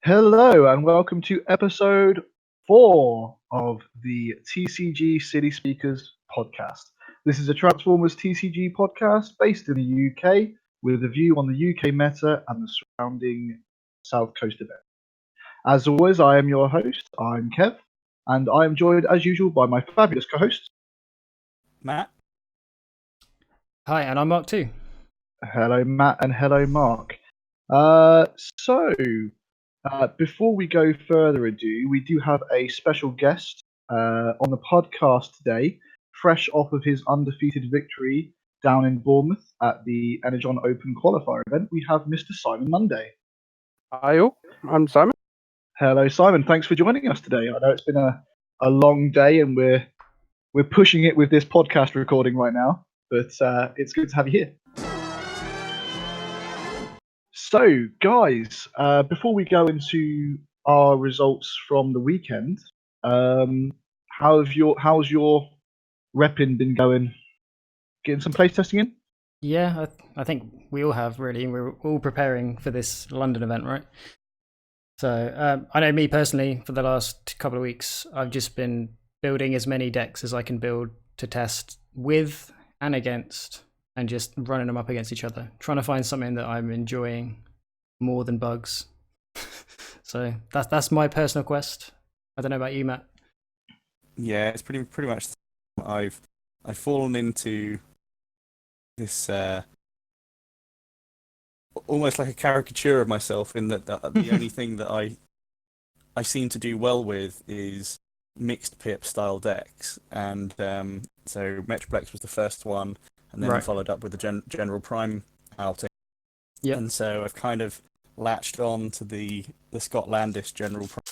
Hello and welcome to episode 4 of the TCG Cityspeakers podcast. This is a Transformers TCG podcast based in the UK with a view on the UK meta and the surrounding South Coast event. As always, I am your host, I'm Kev, and I am joined as usual by my fabulous co-hosts, Matt. Hi, and I'm Mark too. Hello Matt and hello Mark. Before we go further ado, we do have a special guest on the podcast today, fresh off of his undefeated victory down in Bournemouth at the Energon Open qualifier event. We have Mr. Simon Monday. Hi all, I'm Simon. Hello Simon, thanks for joining us today. I know it's been a long day and we're pushing it with this podcast recording right now, but it's good to have you here. So, guys, before we go into our results from the weekend, how's your repping been going? Getting some playtesting in? Yeah, I think we all have, really. We're all preparing for this London event, right? So, I know me personally, for the last couple of weeks, I've just been building as many decks as I can build to test with and against, and just running them up against each other, trying to find something that I'm enjoying more than bugs. So that's my personal quest. I don't know about you, Matt. Yeah, it's pretty much. I've fallen into this almost like a caricature of myself in that the only thing that I seem to do well with is mixed pip style decks, and so Metroplex was the first one. And then followed up with the General Prime outing. Yeah. And so I've kind of latched on to the Scott Landis General Prime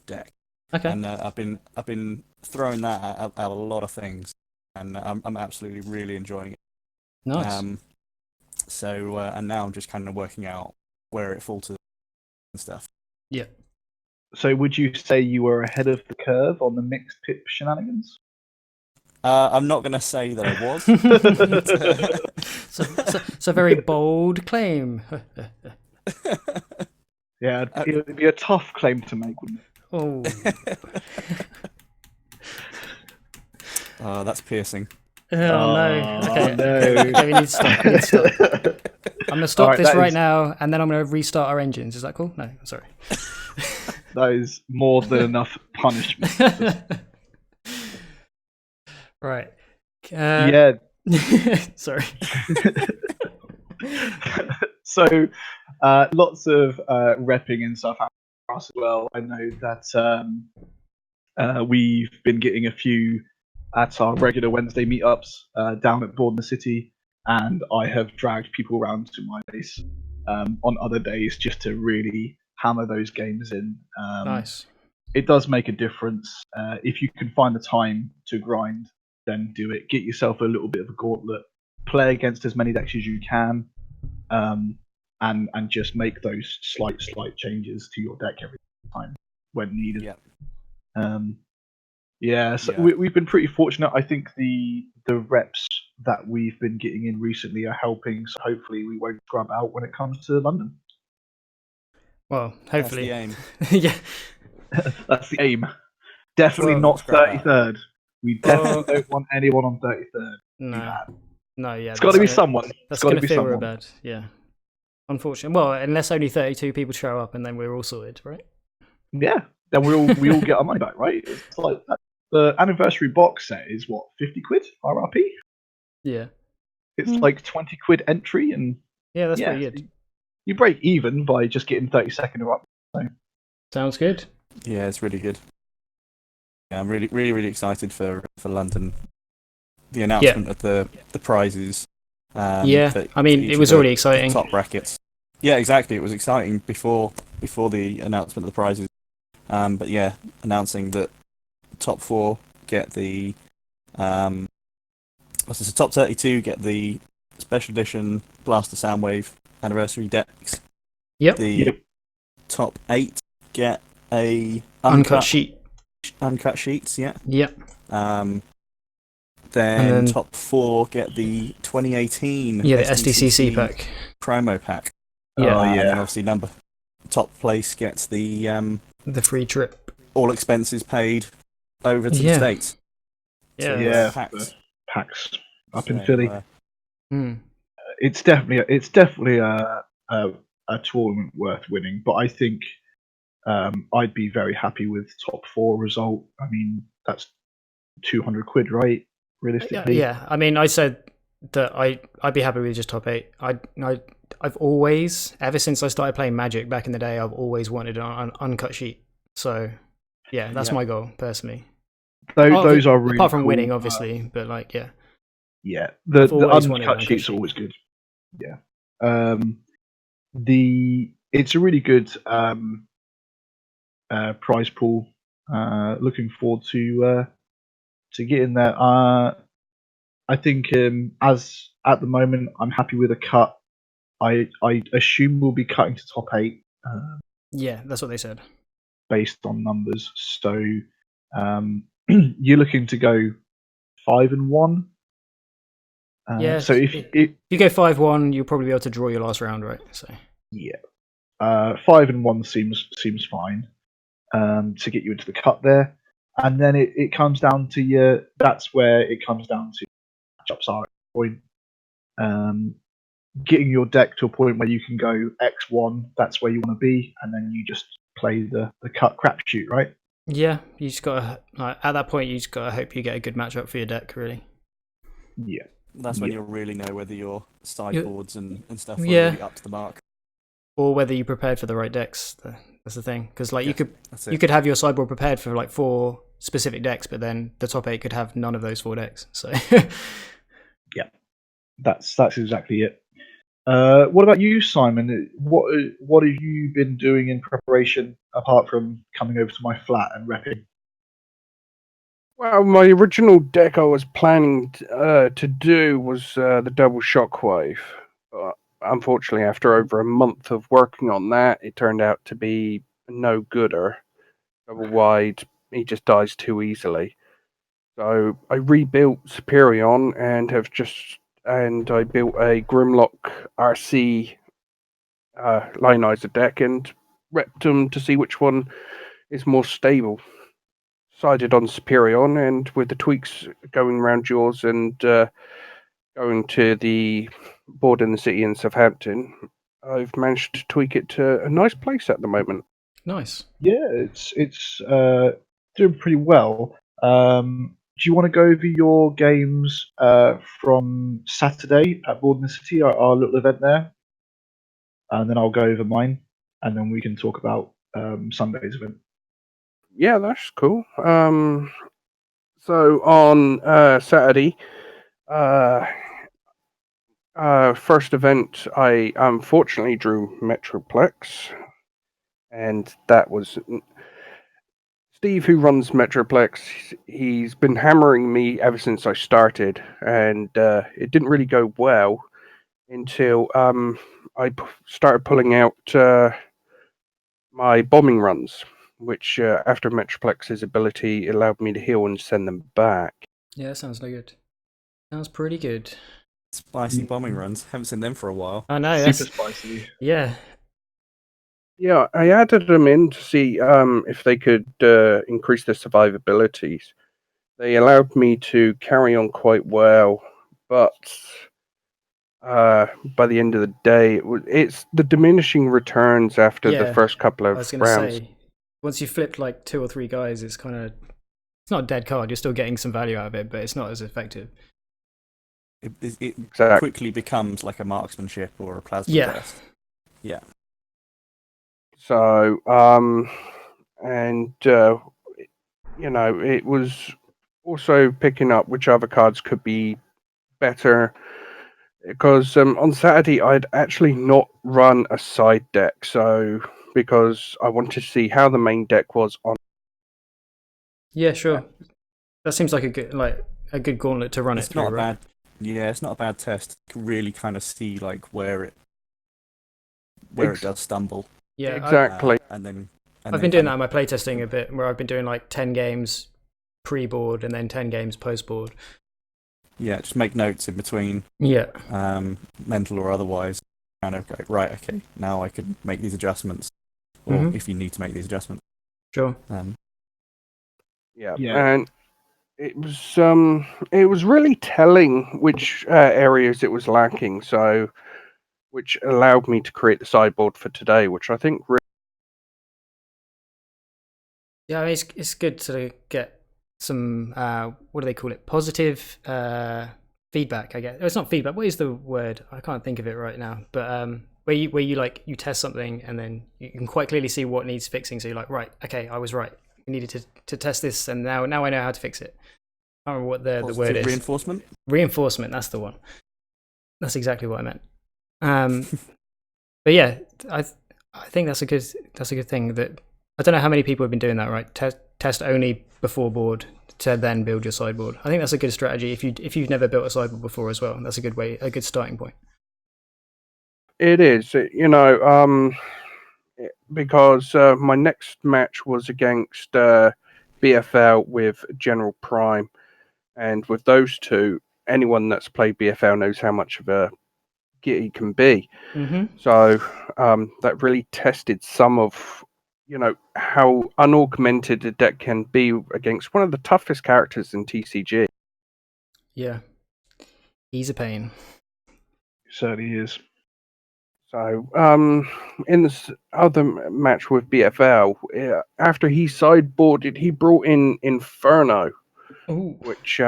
deck. Okay. And I've been throwing that at a lot of things, and I'm absolutely really enjoying it. Nice. And now I'm just kind of working out where it falters and stuff. Yeah. So, would you say you were ahead of the curve on the mixed pip shenanigans? I'm not going to say that I was. It's a very bold claim. Yeah, it would be a tough claim to make, wouldn't it? Oh. That's piercing. Oh no. Okay. No. Okay, we need to stop. I'm going to stop this right now, and then I'm going to restart our engines. Is that cool? No, I'm sorry. That is more than enough punishment. Right. Yeah. Sorry. So, lots of repping in Southampton as well. I know that we've been getting a few at our regular Wednesday meetups down at Bournemouth City, and I have dragged people around to my base on other days just to really hammer those games in. Nice. It does make a difference. If you can find the time to grind, then do it. Get yourself a little bit of a gauntlet. Play against as many decks as you can, and just make those slight changes to your deck every time when needed. So we've been pretty fortunate. I think the reps that we've been getting in recently are helping. So hopefully we won't grab out when it comes to London. Well, hopefully. That's the aim. Yeah. That's the aim. Definitely not 33rd. We definitely don't want anyone on 33rd. No, yeah. It's got to be someone. That's going to feel real bad, yeah. Unfortunately. Well, unless only 32 people show up and then we're all sorted, right? Yeah, then we all get our money back, right? It's like the anniversary box set is what, 50 quid RRP? Yeah. It's like 20 quid entry, and yeah, that's pretty good. You break even by just getting 32nd or up. So. Sounds good. Yeah, it's really good. Yeah, I'm really excited for London. The announcement of the prizes. It was already exciting. Top brackets. Yeah, exactly. It was exciting before the announcement of the prizes. But yeah, announcing that top 4 get the top 32 get the special edition Blaster Soundwave anniversary decks. Yep. The top 8 get a uncut sheet. Uncut sheets, yeah. Yep. Then top 4 get the 2018 the SDCC pack. promo pack. Yeah. And then obviously number top place gets the free trip. all expenses paid over to the Yeah. States. Yeah. To, Yeah, PAX. PAX up in So, Philly. Hmm. It's definitely a tournament worth winning, but I think I'd be very happy with top 4 result. I mean, that's 200 quid, right? Realistically. Yeah. I mean, I said that I'd be happy with just top 8. I've always, ever since I started playing Magic back in the day, I've always wanted an uncut sheet. So yeah, that's my goal personally. Those are really apart from cool. winning, obviously, but like yeah, the always wanted uncut an sheet's sheet. always good. Yeah, it's a really good prize pool. Looking forward to getting there. I think as at the moment, I'm happy with a cut. I assume we'll be cutting to top 8 Yeah, that's what they said. based on numbers. So you're looking to go 5-1. Yeah. So if you go 5-1, you'll probably be able to draw your last round, right? So yeah, 5-1 seems fine to get you into the cut there, and then it comes down to your. That's where it comes down to matchups are at the point. Getting your deck to a point where you can go X1, that's where you want to be, and then you just play the cut crapshoot, right? yeah, you just gotta at that point you just gotta hope you get a good matchup for your deck, really. Yeah. That's when you'll really know whether your sideboards and stuff are Yeah. really up to the mark. Or whether you prepared for the right decks. That's the thing, because like you That's could have your sideboard prepared for like 4 specific decks, but then the top 8 could have none of those 4 decks. So Yeah, that's exactly it. What about you, Simon? What have you been doing in preparation apart from coming over to my flat and repping? Well, my original deck I was planning to do was the double shockwave. Unfortunately, after over a month of working on that, it turned out to be no gooder. Double wide, he just dies too easily. So I rebuilt Superion and I built a Grimlock RC Lionizer deck and repped them to see which one is more stable. Decided on Superion, and with the tweaks going around yours and going to the board in the city in Southampton, I've managed to tweak it to a nice place at the moment. nice. Yeah, it's doing pretty well. Do you want to go over your games from Saturday at Board in the City, our little event there, and then I'll go over mine, and then we can talk about Sunday's event. Yeah, that's cool. So on Saturday, first event, I unfortunately drew Metroplex, and that was Steve, who runs Metroplex. He's been hammering me ever since I started, and it didn't really go well until started pulling out my bombing runs, which after Metroplex's ability allowed me to heal and send them back. Yeah, that sounds like good. Sounds pretty good. Spicy bombing runs. Haven't seen them for a while. I know. Super spicy. Yeah. Yeah, I added them in to see if they could increase their survivabilities. They allowed me to carry on quite well, but by the end of the day, it's the diminishing returns after the Yeah, first couple I was of going to rounds. say, once you flipped like 2 or 3 guys, it's not a dead card. You're still getting some value out of it, but it's not as effective. It Exactly. quickly becomes like a marksmanship or a plasma Yeah. burst. Yeah. So, and it was also picking up which other cards could be better. Because on Saturday I'd actually not run a side deck, so because I wanted to see how the main deck was on. Yeah, sure. That seems like a good gauntlet to run it It's through, not a right? bad. Yeah, it's not a bad test. You can really kind of see like where it does stumble. Yeah, Exactly. I've been doing that in my playtesting a bit, where I've been doing like 10 games pre-board and then 10 games post-board. Yeah, just make notes in between. Yeah. Mental or otherwise. Kind of go right. Okay, now I can make these adjustments. or if you need to make these adjustments. Sure. Yeah, Yeah. and it was really telling which areas it was lacking. So, which allowed me to create the sideboard for today, which I think. Yeah, I mean, it's good to get some what do they call it? Positive feedback. I guess it's not feedback. What is the word? I can't think of it right now. But where you like you test something and then you can quite clearly see what needs fixing. So you're like, right, okay, I was right. I needed to test this, and now I know how to fix it. I don't remember what the word is. Reinforcement. Reinforcement. That's the one. That's exactly what I meant. But yeah, I think that's a good thing. That I don't know how many people have been doing that. Right, test only before board to then build your sideboard. I think that's a good strategy if you've never built a sideboard before as well. That's a good starting point. It is, because my next match was against BFL with General Prime, and with those two, anyone that's played BFL knows how much of a git he can be. Mm-hmm. So that really tested some of, how unaugmented a deck can be against one of the toughest characters in TCG. Yeah, he's a pain. Certainly is. So, in this other match with BFL, after he sideboarded, he brought in Inferno, Ooh. which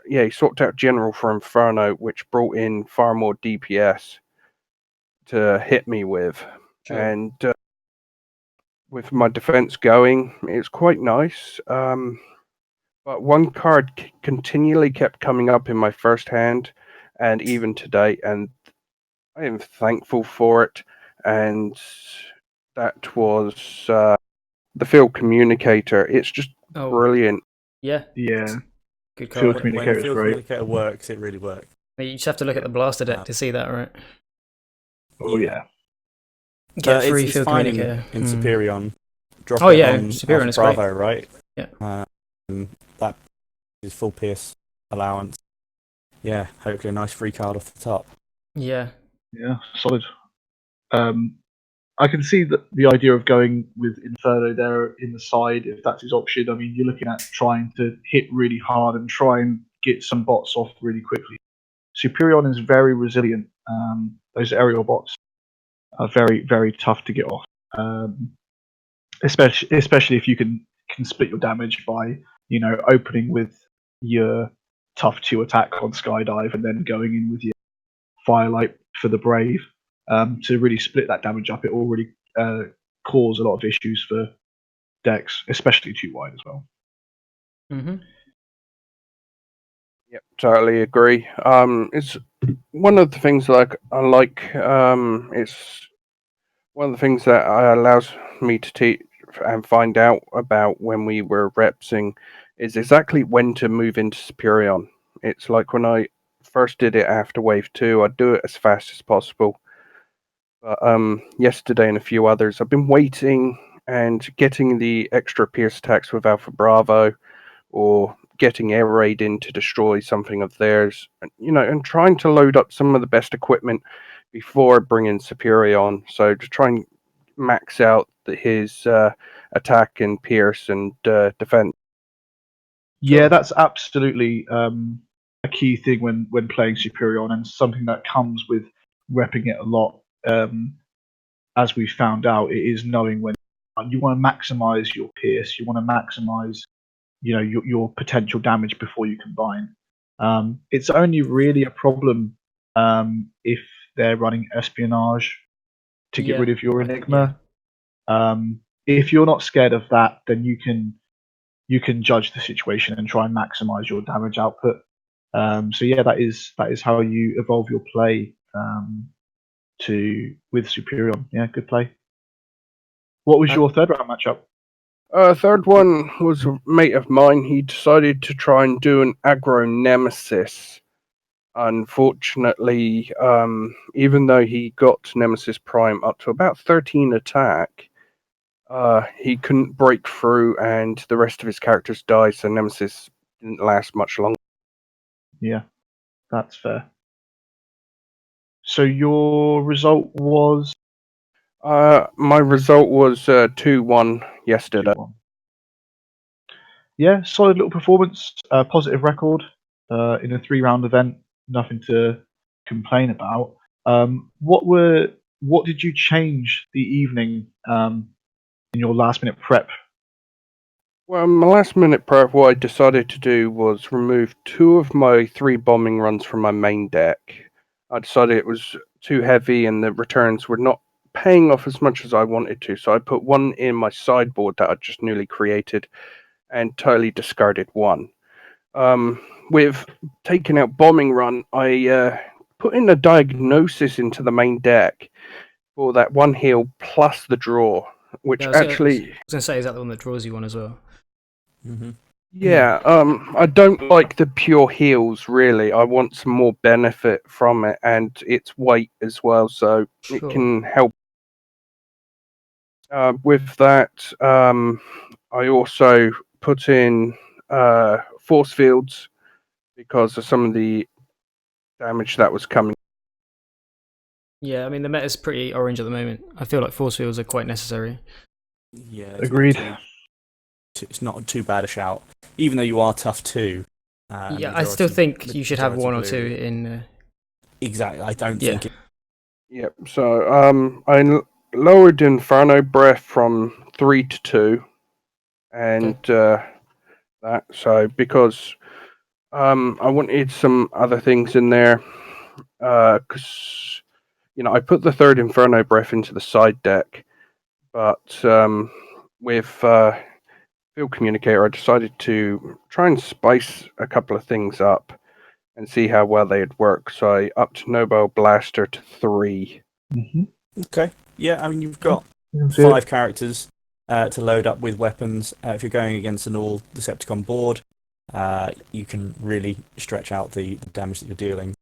he swapped out General for Inferno, which brought in far more DPS to hit me with, Sure. and with my defense going, it's quite nice. But one card continually kept coming up in my first hand, and even today, and I am thankful for it, and that was the Field Communicator. It's just brilliant. Yeah. Yeah. Good Field card. Communicator When is Field great. Communicator works, it really works. You just have to look at the blaster deck to see that, right? Oh yeah. Get free it's Field fine Communicator. in Superion. Drop Oh it yeah, on Superion Alpha is Bravo, great. right? Yeah. And that is full pierce allowance. Yeah, hopefully a nice free card off the top. Yeah. Yeah, solid. I can see the idea of going with Inferno there in the side if that's his option. I mean, you're looking at trying to hit really hard and try and get some bots off really quickly. Superion is very resilient. Those aerial bots are very, very tough to get off. Especially if you can split your damage by opening with your tough 2 attack on Skydive and then going in with your Firelight for the Brave to really split that damage up. It already cause a lot of issues for decks, especially 2 wide as well. Mm-hmm. Yep, totally agree. It's one of the things like I like. It's one of the things that allows me to teach and find out about when we were repsing is exactly when to move into Superion. It's like when I first did it after Wave 2, I'd do it as fast as possible. But yesterday and a few others, I've been waiting and getting the extra Pierce attacks with Alpha Bravo, or getting air raid in to destroy something of theirs, and trying to load up some of the best equipment before bringing Superion. So to try and max out his attack and Pierce and defense. Yeah, that's absolutely a key thing when playing Superion, and something that comes with repping it a lot. As we found out, it is knowing when you want to maximize your Pierce, you want to maximize your potential damage before you combine. It's only really a problem if they're running espionage to get rid of your Enigma. If you're not scared of that, then you can judge the situation and try and maximize your damage output. So yeah, that is how you evolve your play with Superion. Yeah, good play. What was your third round matchup? Third one was a mate of mine. He decided to try and do an aggro nemesis. Unfortunately, even though he got Nemesis Prime up to about 13 attack, he couldn't break through, and the rest of his characters died, so Nemesis didn't last much longer. Yeah, that's fair. So your result was? My result was 2-1 yesterday. 2-1. Yeah, solid little performance, positive record in a 3-round event. Nothing to complain about. What did you change the evening in your last minute prep? Well, my last minute prep, what I decided to do was remove 2 of my 3 bombing runs from my main deck. I decided it was too heavy and the returns were not paying off as much as I wanted to, so I put 1 in my sideboard that I just newly created and totally discarded 1. With taking out bombing run, I put in a diagnosis into the main deck for that 1 heal plus the draw, which Yeah, I was actually... going to say, is that the one that draws you one as well? Mm-hmm. Yeah, I don't like the pure heals, really. I want some more benefit from it, and it's weight as well, so it Sure. can help. With that, I also put in force fields because of some of the damage that was coming. Yeah, I mean, the meta's pretty orange at the moment. I feel like force fields are quite necessary. Yeah, Agreed. It's not too bad a shout, even though you are tough too. Yeah, I still think you should have 1 or 2 blue. in. Exactly, I don't Yeah. think. Yep. So lowered Inferno Breath from 3 to 2, and that so because I wanted some other things in there because I put the 3rd Inferno Breath into the side deck, but with Field Communicator, I decided to try and spice a couple of things up and see how well they'd work. So I upped Nobel Blaster to 3. Mm-hmm. Okay, yeah, I mean you've got Yeah, 5 characters to load up with weapons. If you're going against an all Decepticon board, you can really stretch out the damage that you're dealing.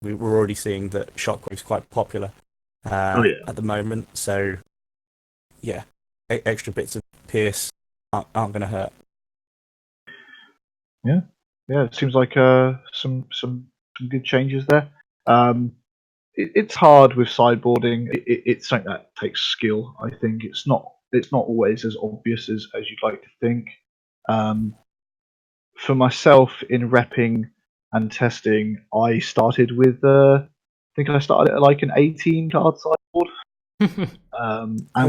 We're already seeing that Shockwave's quite popular at the moment, so yeah, extra bits of Pierce aren't going to hurt. Yeah, it seems like some good changes there. It's hard with sideboarding. It's something that takes skill. I think it's not always as obvious as you'd like to think. For myself, in repping and testing, I started with I think I started at like an 18 card sideboard, and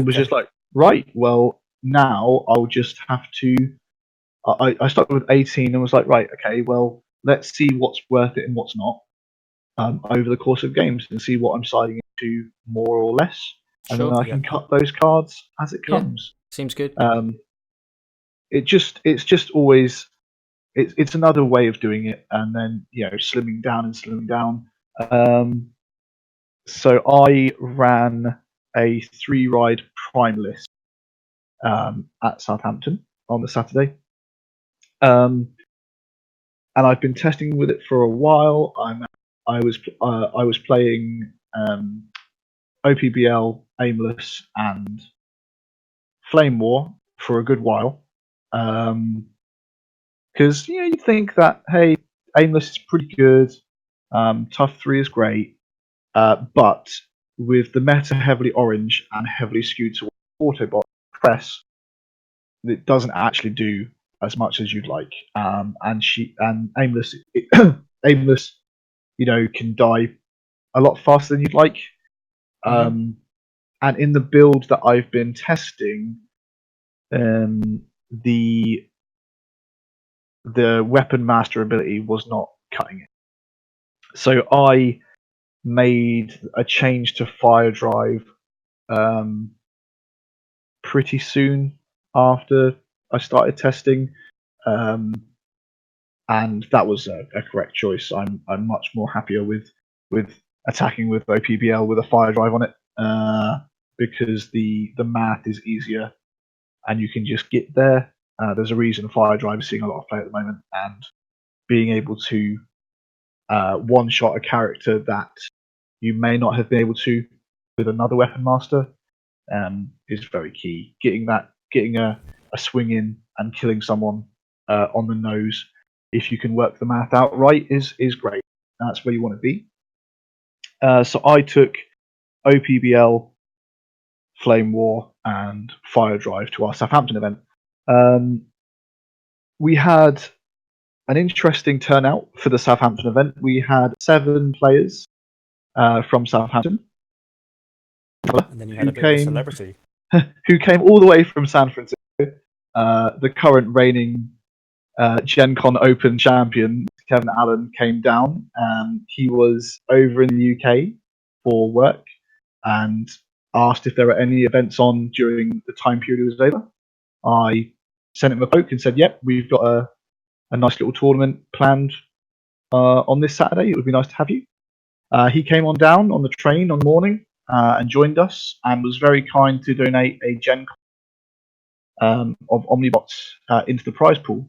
was Okay. just like, right, well now I'll just have to. I started with 18 and was like, right, okay, well let's see what's worth it and what's not over the course of games and see what I'm siding into more or less, and then Sure. I can cut those cards as it Yeah. comes. Seems good. It's just always it's another way of doing it, and then slimming down. So I ran a 3-ride prime list at Southampton on the Saturday, and I've been testing with it for a while. I was playing OPBL, Aimless, and Flame War for a good while. Because you think that, hey, Aimless is pretty good, Tough 3 is great, but with the meta heavily orange and heavily skewed towards Autobot press, it doesn't actually do as much as you'd like. And Aimless, Aimless, can die a lot faster than you'd like. And in the build that I've been testing, the weapon master ability was not cutting it. So I made a change to fire drive pretty soon after I started testing, and that was a correct choice. I'm much more happier with attacking with OPBL with a fire drive on it, because the math is easier and you can just get there. There's a reason fire drive is seeing a lot of play at the moment, and being able to one shot a character that you may not have been able to with another weapon master is very key. Getting a swing in and killing someone on the nose, if you can work the math out right, is great. That's where you want to be. So I took OPBL Flame War, and Fire Drive to our Southampton event. We had an interesting turnout for the Southampton event. We had 7 players from Southampton. And then you had a bit of a celebrity. Who came all the way from San Francisco, the current reigning Gen Con Open champion, Kevin Allen, came down. He was over in the UK for work and asked if there were any events on during the time period he was over. I sent him a poke and said, yep, we've got a nice little tournament planned on this Saturday. It would be nice to have you. He came on down on the train on the morning and joined us and was very kind to donate a Gen Con of Omnibots into the prize pool.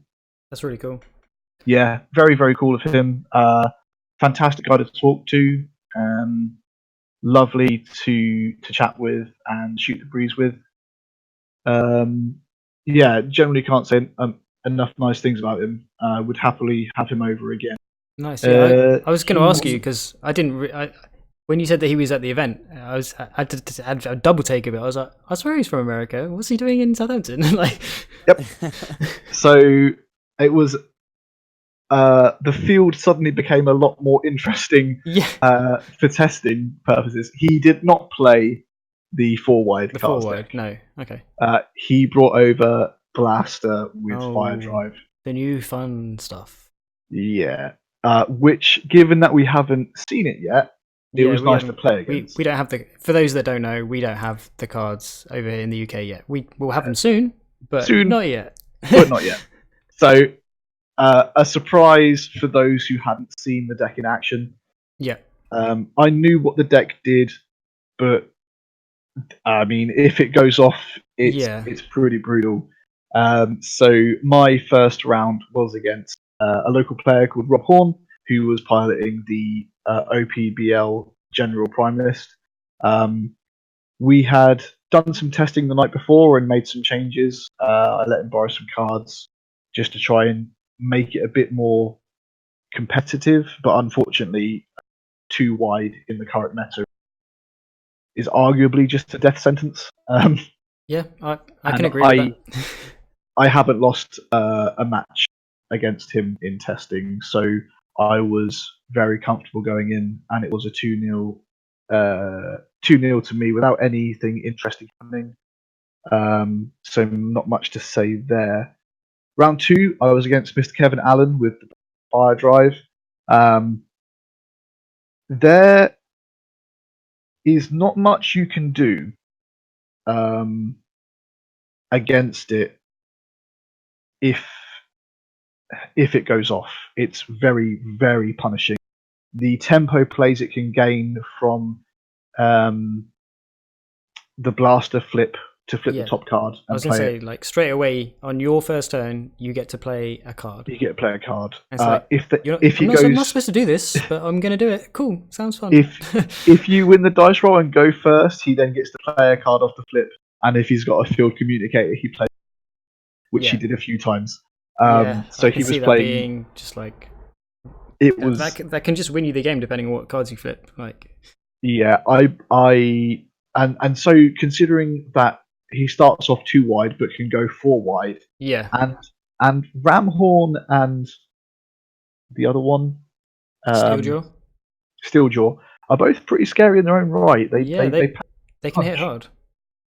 That's really cool. Yeah, very, very cool of him. Fantastic guy to talk to. Lovely to chat with and shoot the breeze with. Yeah, generally can't say enough nice things about him. Would happily have him over again. Nice. Yeah, I was going to ask you because I didn't. When you said that he was at the event, I had a double take of it. I was like, I swear he's from America. What's he doing in Southampton? Like, yep. So it was. The field suddenly became a lot more interesting for testing purposes. He did not play the 4-wide the cards 4-wide. deck. No. Okay. He brought over Blaster with Fire Drive. The new fun stuff. Yeah. Which, given that we haven't seen it yet, it was nice to play against. We don't have for those that don't know, we don't have the cards over here in the UK yet. We'll have them soon, but not yet. But not yet. So, a surprise for those who hadn't seen the deck in action. Yeah. I knew what the deck did, but I mean, if it goes off, it's pretty brutal. So my first round was against a local player called Rob Horn, who was piloting the OPBL General Prime List. We had done some testing the night before and made some changes. I let him borrow some cards just to try and make it a bit more competitive, but unfortunately, too wide in the current meta is arguably just a death sentence. Yeah, I can agree with that. I haven't lost a match against him in testing, so I was very comfortable going in, and it was a 2-0 to me without anything interesting happening. So not much to say there. Round 2, I was against Mr. Kevin Allen with the Fire Drive. There is not much you can do against it if it goes off. It's very, very punishing. The tempo plays it can gain from the Blaster flip to flip the top card. I was going to say, like, straight away on your first turn, you get to play a card. You get to play a card. I'm not supposed to do this, but I'm going to do it. Cool, sounds fun. If you win the dice roll and go first, he then gets to play a card off the flip. And if he's got a field communicator, he plays, which he did a few times. So he was playing. Being just like it was that can just win you the game depending on what cards you flip. Like, yeah, and so considering that he starts off 2 wide but can go 4 wide. Yeah. And Ramhorn and the other one, Steeljaw, are both pretty scary in their own right. They can hit hard.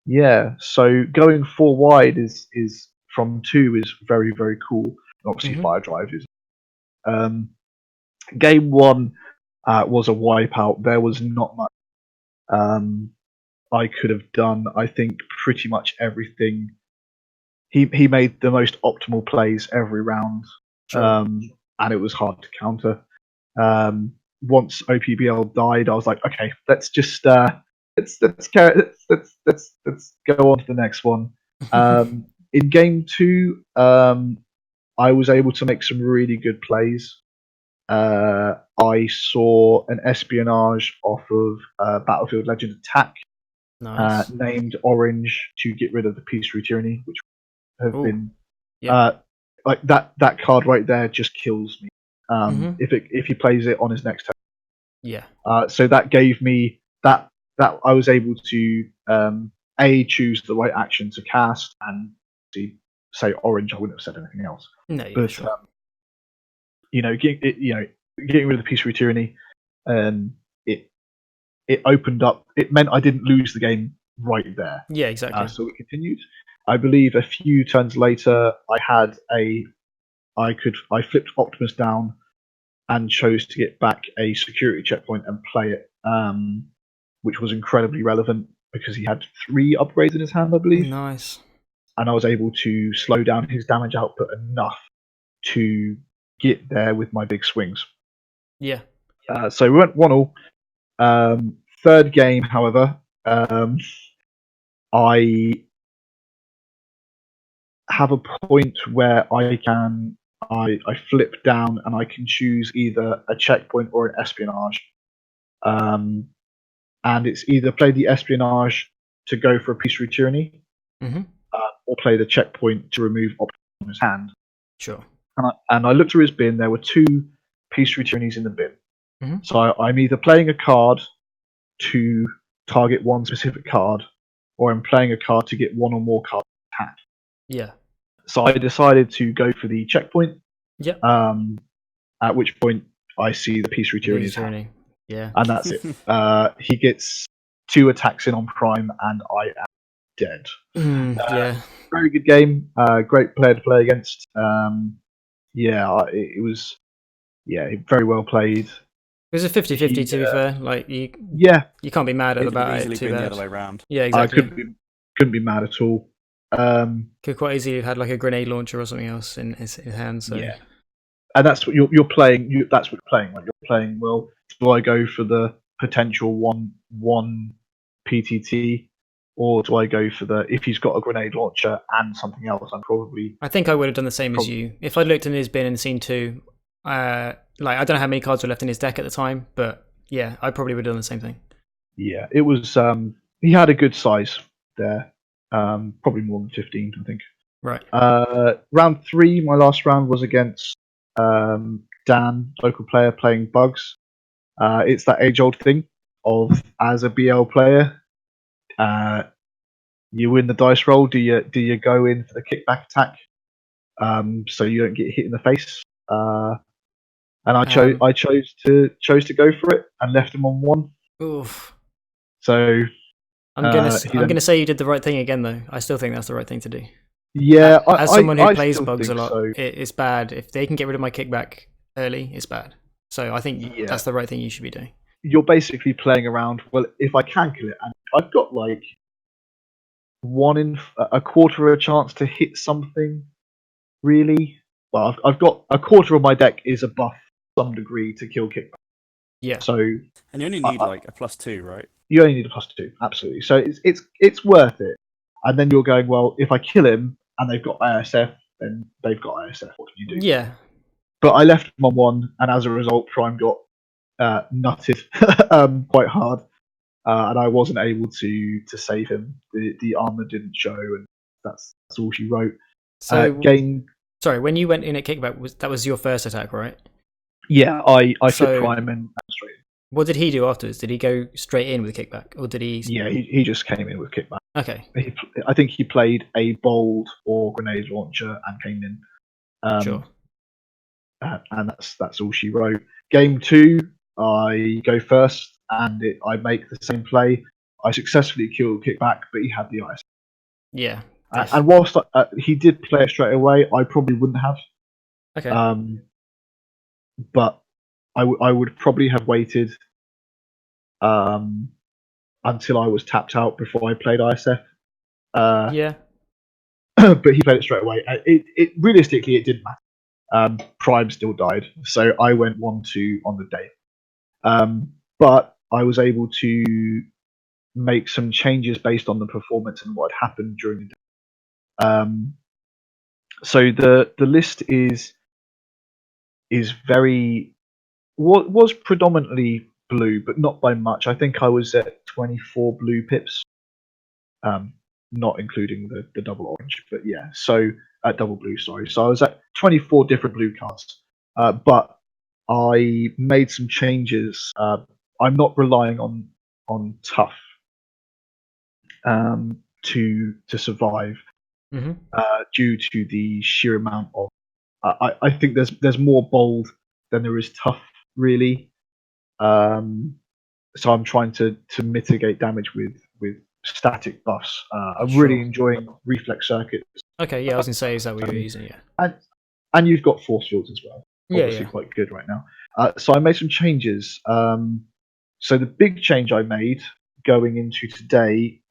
Yeah, so going 4 wide is from 2 is very, very cool. Obviously, Fire Drive is. Game 1 was a wipeout. There was not much I could have done. I think pretty much everything. He made the most optimal plays every round, and it was hard to counter. Once OPBL died, I was like, okay, let's just let's go on to the next one. In game 2, I was able to make some really good plays. I saw an espionage off of Battlefield Legend Attack, named Orange to get rid of the Peace Through Tyranny, which have been like that card right there just kills me. If he plays it on his next turn. Yeah. So that gave me that I was able to choose the right action to cast, and say orange, I wouldn't have said anything else. No, yeah, But sure. getting rid of the Peaceful Tyranny, it opened up. It meant I didn't lose the game right there. Yeah, exactly. So it continued. I believe a few turns later, I flipped Optimus down and chose to get back a security checkpoint and play it, which was incredibly relevant because he had 3 upgrades in his hand, I believe. Nice. And I was able to slow down his damage output enough to get there with my big swings. Yeah. So we went 1-1. Third game, however, I have a point where I flip down and I can choose either a checkpoint or an espionage. And it's either play the espionage to go for a peace through tyranny, or play the checkpoint to remove Optimus from his hand. Sure. And I looked through his bin. There were 2 peace through tyrannies in the bin. So I'm either playing a card to target one specific card, or I'm playing a card to get one or more cards in hand. Yeah. So I decided to go for the checkpoint. Yep. At which point I see the peace through tyranny in his hand. Yeah. And that's it. He gets 2 attacks in on Prime, and I am dead. Yeah. Very good game. Great player to play against. It was very well played. It was a 50-50 to be fair. Like you can't be mad at It could have it easily too been bad. the other way around. Yeah, exactly. I couldn't be mad at all. Could quite easily have had like a grenade launcher or something else in his hand. So. Yeah, and that's what you're playing. That's what you're playing. Like you're playing. Well, do I go for the potential one PTT, or do I go for the if he's got a grenade launcher and something else? I think I would have done the same as you. If I looked in his bin and seen 2, I don't know how many cards were left in his deck at the time, but yeah, I probably would have done the same thing. Yeah, it was. He had a good size there. Probably more than 15, I think. Right. Round 3, my last round was against Dan, local player, playing Bugs. It's that age-old thing of as a BL player, you win the dice roll. Do you go in for the kickback attack, so you don't get hit in the face? And I chose to go for it and left him on 1. Oof. So I'm gonna say you did the right thing again, though. I still think that's the right thing to do. Yeah, as someone who plays still Bugs a think lot, so. it's bad if they can get rid of my kickback early. It's bad. So I think that's the right thing you should be doing. You're basically playing around. Well, if I can kill it, and I've got like 1 in a quarter of a chance to hit something. Really, well, I've got a quarter of my deck is a buff some degree to kill kickback. Yeah. So and you only need like a +2, right? You only need a +2, absolutely. So it's worth it. And then you're going, well, if I kill him and they've got ISF, then they've got ISF. What can you do? Yeah. But I left him on 1, and as a result, Prime got nutted quite hard, and I wasn't able to save him. The armor didn't show, and that's all she wrote. So game. Sorry, when you went in at kickback, that was your first attack, right? Yeah, I flipped Prime and straight in. What did he do afterwards? Did he go straight in with kickback, or did he? Yeah, he just came in with kickback. Okay. I think he played a bold or grenade launcher and came in. Sure. And that's all she wrote. Game 2, I go first, and I make the same play. I successfully killed kickback, but he had the ice. Yeah. And whilst he did play it straight away, I probably wouldn't have. Okay. But I would probably have waited until I was tapped out before I played ISF. Yeah. But he played it straight away. It realistically, it didn't matter. Prime still died, so I went 1-2 on the day. But I was able to make some changes based on the performance and what had happened during the day. So the list is was predominantly blue, but not by much. I think I was at 24 blue pips, not including the double orange, but yeah. So double blue, sorry. So I was at 24 different blue cards, but I made some changes. I'm not relying on tough. to survive Hmm. due to the sheer amount of. I think there's more bold than there is tough, really. So I'm trying to mitigate damage with static buffs. I'm really Sure. enjoying reflex circuits, Okay, yeah, I was gonna say, is that what you're using? Yeah. and you've got force fields as well. Yeah, Obviously, yeah. quite good right now. So I made some changes. So the big change I made going into today,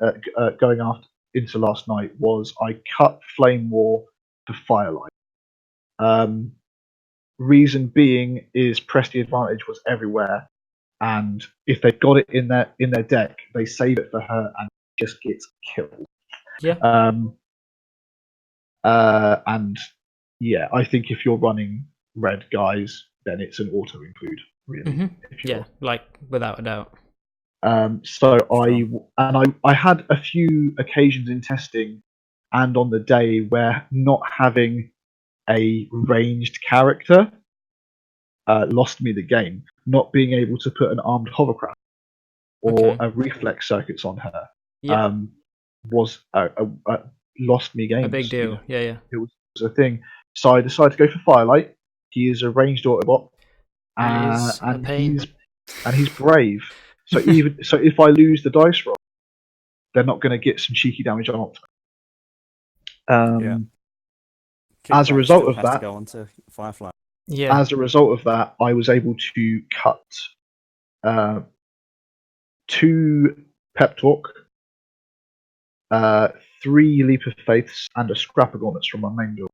going after into last night, was I cut Flame War to Firelight. Reason being is press the advantage was everywhere, and if they've got it in their deck, they save it for her and just gets killed. Yeah. And yeah, I think if you're running red guys, then it's an auto include, really. Hmm. If you're, Yeah, like without a doubt. So Strong. I had a few occasions in testing and on the day where not having a ranged character lost me the game. Not being able to put an armed hovercraft or Okay. a reflex circuits on her Yeah, was lost me a games. big You deal. know, Yeah, yeah. it was a thing. So I decided to go for Firelight. He is a ranged Autobot, He is a and pain. he's brave. So if I lose the dice roll, they're not going to get some cheeky damage on Optimus. Yeah. As a Kickback result still of has to that, go on to Firefly. Yeah. I was able to cut uh, 2 Pep Talk, 3 Leap of Faiths, and a Scrap of Gauntlets from my main build.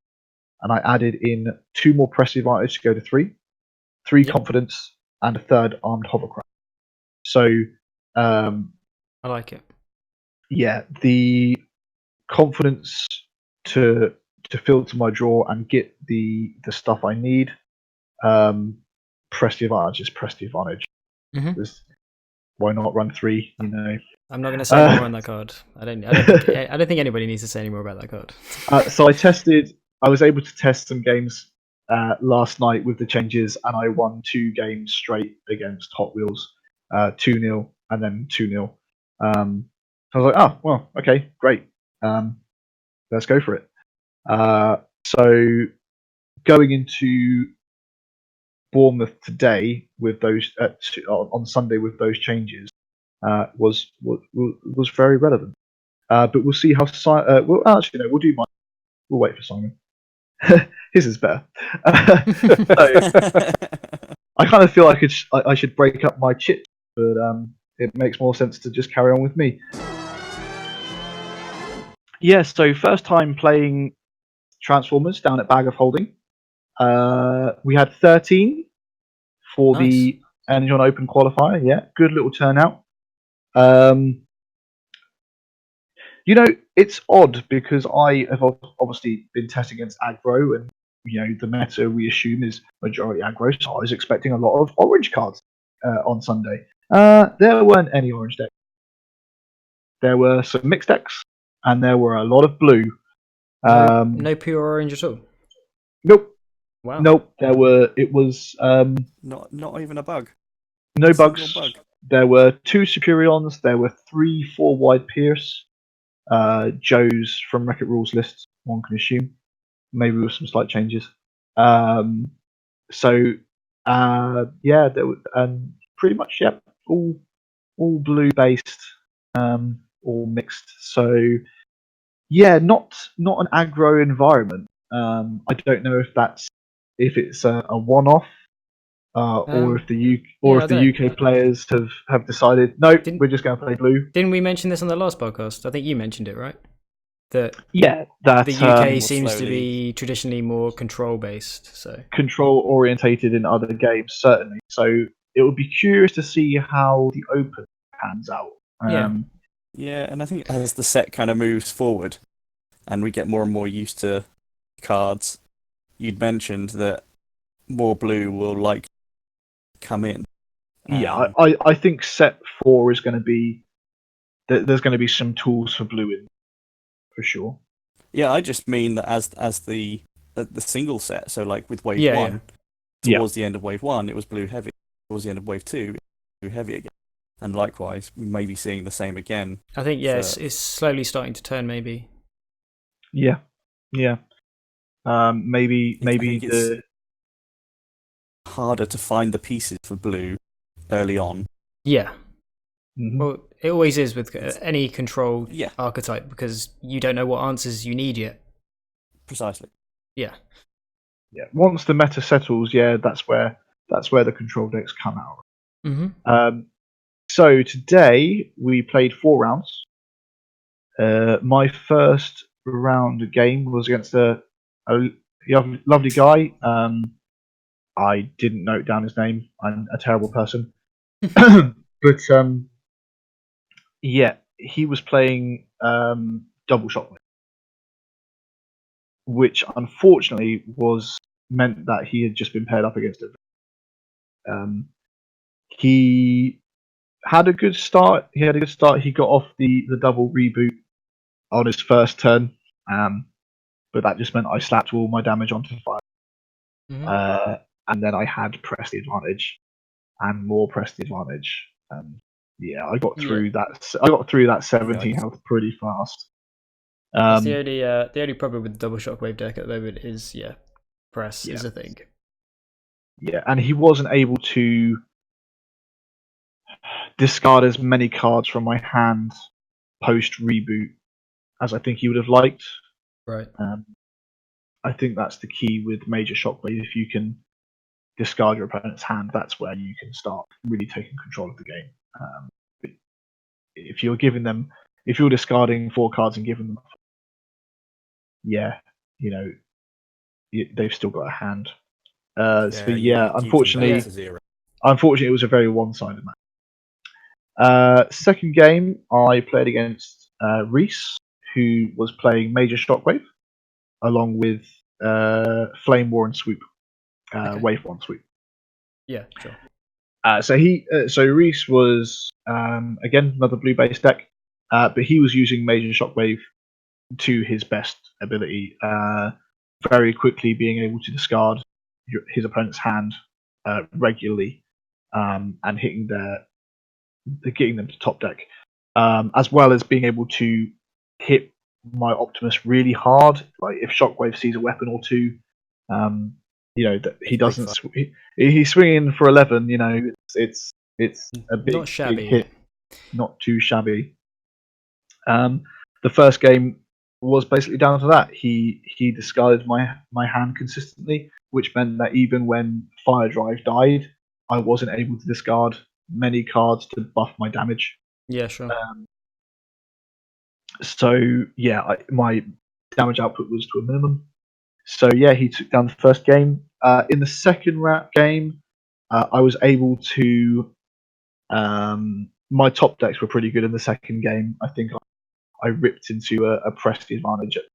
And I added in 2 more Press Advantage to go to 3, 3 Yep. Confidence, and a 3rd Armed Hovercraft. So, um, I like it. yeah, the confidence to filter my draw and get the stuff I need. Press the advantage is press the advantage. Hmm. Why not run 3? You know. I'm not going to say any more on that card. I don't think anybody needs to say any more about that card. So I was able to test some games last night with the changes, and I won 2 games straight against Hot Wheels, 2-0 and then 2-0. I was like, oh well, okay, great. Let's go for it. So going into Bournemouth today with those on Sunday with those changes was very relevant. But we'll see how well, actually no, we'll do mine. We'll wait for Simon. His is better. So I kind of feel like I should break up my chit, but it makes more sense to just carry on with me. Yeah, so first time playing Transformers down at Bag of Holding. We had 13 for Nice. the Energon Open qualifier. Yeah, good little turnout. You know, it's odd because I have obviously been testing against aggro, and you know the meta we assume is majority aggro. So I was expecting a lot of orange cards on Sunday. There weren't any orange decks. There were some mixed decks, and there were a lot of blue. No pure orange at all. Nope. Wow. Nope. It was Not even a bug. no A single bugs. bug. There were 2 Superions. There were 3 4-wide Pierce. Joe's from Wreck-It Rules list, one can assume. Maybe with some slight changes. So yeah, there were pretty much all blue based, all mixed. So yeah, not an aggro environment. I don't know if it's a one off. Or if I the don't know. UK players have decided no, Didn't- we're just going to play blue. Didn't we mention this on the last podcast? I think you mentioned it, right? That Yeah, that the UK more seems to slowly. be traditionally more control based. So control orientated in other games, certainly. So it would be curious to see how the Open pans out. Yeah. Yeah, and I think as the set kind of moves forward and we get more and more used to cards, you'd mentioned that more blue will likely come in. Yeah, I think set 4 is going to be there's going to be some tools for blue in for sure. Yeah, I just mean that as the single set, so like with wave Yeah, 1, towards the end of wave 1, it was blue heavy. Towards the end of wave 2, blue heavy again. And likewise, we may be seeing the same again. I think it's slowly starting to turn. Maybe. Yeah. Maybe I think it's the harder to find the pieces for blue early on. Yeah. Mhm. Well, it always is with any control Yeah, archetype because you don't know what answers you need yet. precisely. Yeah. Once the meta settles, that's where the control decks come out. Mm-hmm. So today we played 4 rounds. My first round game was against a lovely guy. I didn't note down his name. I'm a terrible person. But he was playing double shotgun, which unfortunately meant that he had just been paired up against it. He had a good start. He got off the double reboot on his first turn, but that just meant I slapped all my damage onto fire. Mm-hmm. And then I had pressed the advantage and more pressed the advantage. I got through that. I got through that 17 health pretty fast. That's the only problem with the double shockwave deck at the moment is press is a thing. Yeah, and he wasn't able to discard as many cards from my hand post reboot as I think he would have liked. Right. I think that's the key with Major Shockwave. If you can discard your opponent's hand, that's where you can start really taking control of the game. If you're discarding 4 cards and giving them, they've still got a hand. Unfortunately, it was a very one-sided match. Second game, I played against Reese, who was playing Major Shockwave, along with Flame War and Swoop, Wave 1 Swoop. Yeah, sure. So Reese was again another blue-based deck, but he was using Major Shockwave to his best ability, very quickly being able to discard his opponent's hand regularly, and getting them to top deck, as well as being able to hit my Optimus really hard. Like if Shockwave sees a weapon or two, that he doesn't. He's swinging for 11. It's a Not shabby. big hit, not too shabby. The first game was basically down to that. He discarded my hand consistently, which meant that even when Fire Drive died, I wasn't able to discard many cards to buff my damage. Yeah, sure. My damage output was to a minimum. So he took down the first game. In the second game, I was able to. My top decks were pretty good in the second game. I think I ripped into a press advantage at the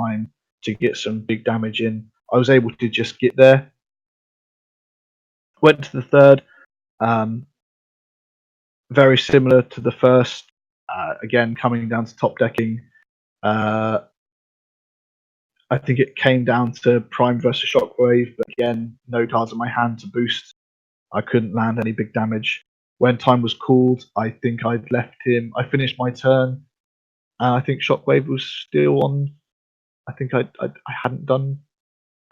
time to get some big damage in. I was able to just get there. Went to the third. Very similar to the first. Again, coming down to top decking. I think it came down to Prime versus Shockwave, but again, no cards in my hand to boost. I couldn't land any big damage. When time was called, I think I'd left him. I finished my turn. I think Shockwave was still on. I think I hadn't done.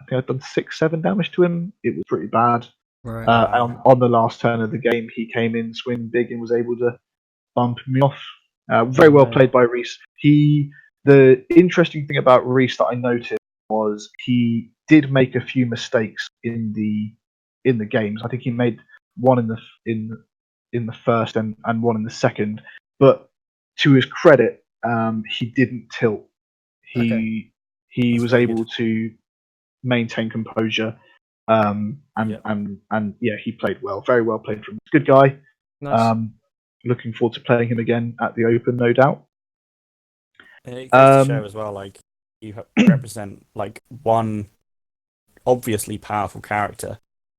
I think I'd done 6-7 damage to him. It was pretty bad. Right. On the last turn of the game, he came in, swing big, and was able to bump me off. Very well played by Reese. The interesting thing about Reese that I noticed was he did make a few mistakes in the games. I think he made one in the first and one in the second. But to his credit, he didn't tilt. He was able to maintain composure. He played well. Very well played from him. Good guy. Nice. Looking forward to playing him again at the Open, no doubt. It goes to show as well, like you represent like one obviously powerful character,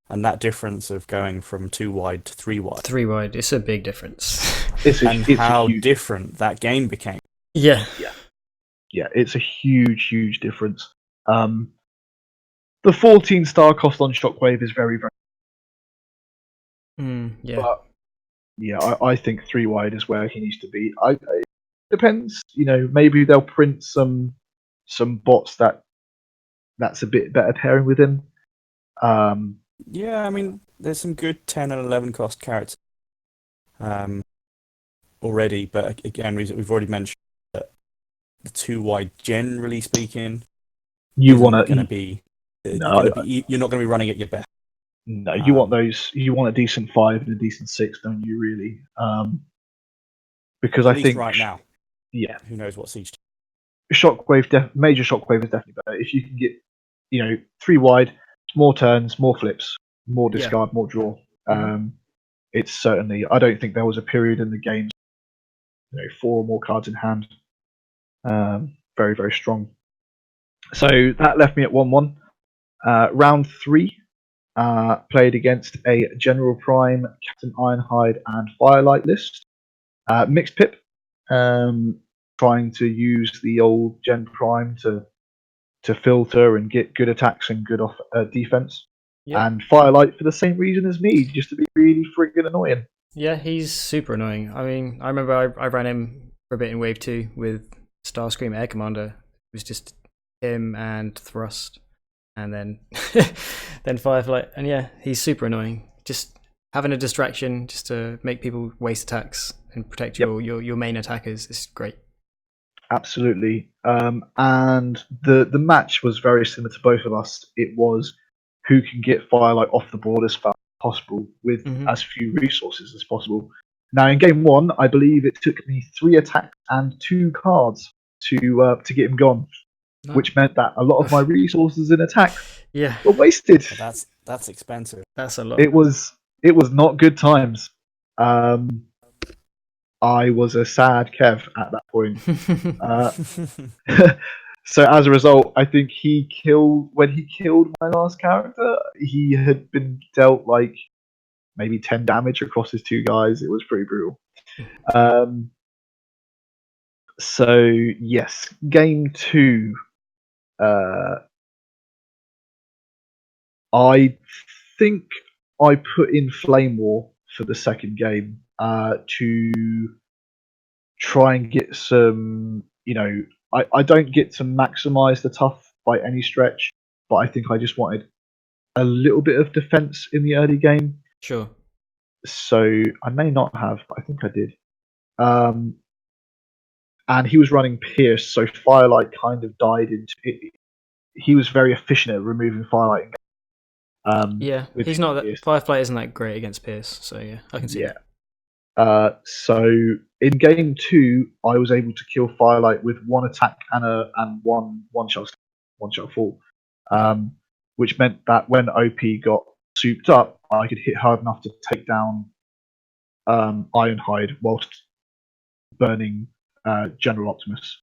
and that difference of going from 2 wide to 3 wide. 3 wide, it's a big difference. How different that game became. Yeah, it's a huge difference. The 14-star cost on Shockwave is very, very. Yeah, I think 3 wide is where he needs to be. It depends, maybe they'll print some bots that's a bit better pairing with him. Yeah, I mean, there's some good 10 and 11 cost characters already, but again, we've already mentioned that the 2 wide, generally speaking, You isn't want going to to be. no, You're not going to be running at your best. no, you want those. You want a decent 5 and a decent 6, don't you? Really? Because At I least think right now. Yeah, Who knows what siege? major shockwave is definitely better if you can get 3 wide, more turns, more flips, more Yeah. discard, more draw. It's certainly. I don't think there was a period in the game, 4 or more cards in hand. Very very strong. So that left me at 1-1. Round 3, played against a General Prime, Captain Ironhide, and Firelight list. Mixed pip, trying to use the old Gen Prime to filter and get good attacks and good off defense. Yep. And Firelight for the same reason as me, just to be really friggin' annoying. Yeah, he's super annoying. I mean, I remember I ran him for a bit in Wave 2 with Starscream Air Commander. It was just him and Thrust, and then then Firefly. And yeah, he's super annoying. Just having a distraction just to make people waste attacks and protect your main attackers is great. Absolutely. And the match was very similar to both of us. It was who can get Firelight off the board as fast as possible with as few resources as possible. Now, in game 1, I believe it took me 3 attacks and 2 cards to get him gone, which meant that a lot of my resources in attack were wasted. Well, that's expensive. That's a lot. It was not good times. I was a sad Kev at that point. So as a result, I think when he killed my last character, he had been dealt like maybe 10 damage across his 2 guys. It was pretty brutal. So yes, game 2. I think I put in Flame War for the second game to try and get some, I don't get to maximize the tough by any stretch, but I think I just wanted a little bit of defense in the early game. Sure. So I may not have, but I think I did. And he was running Pierce, so Firelight kind of died into it. He was very efficient at removing Firelight. Yeah, he's not that. Firefly isn't that great against Pierce, so yeah, I can see that. So in game 2, I was able to kill Firelight with 1 attack and one shot fall, which meant that when OP got souped up, I could hit hard enough to take down Ironhide whilst burning General Optimus,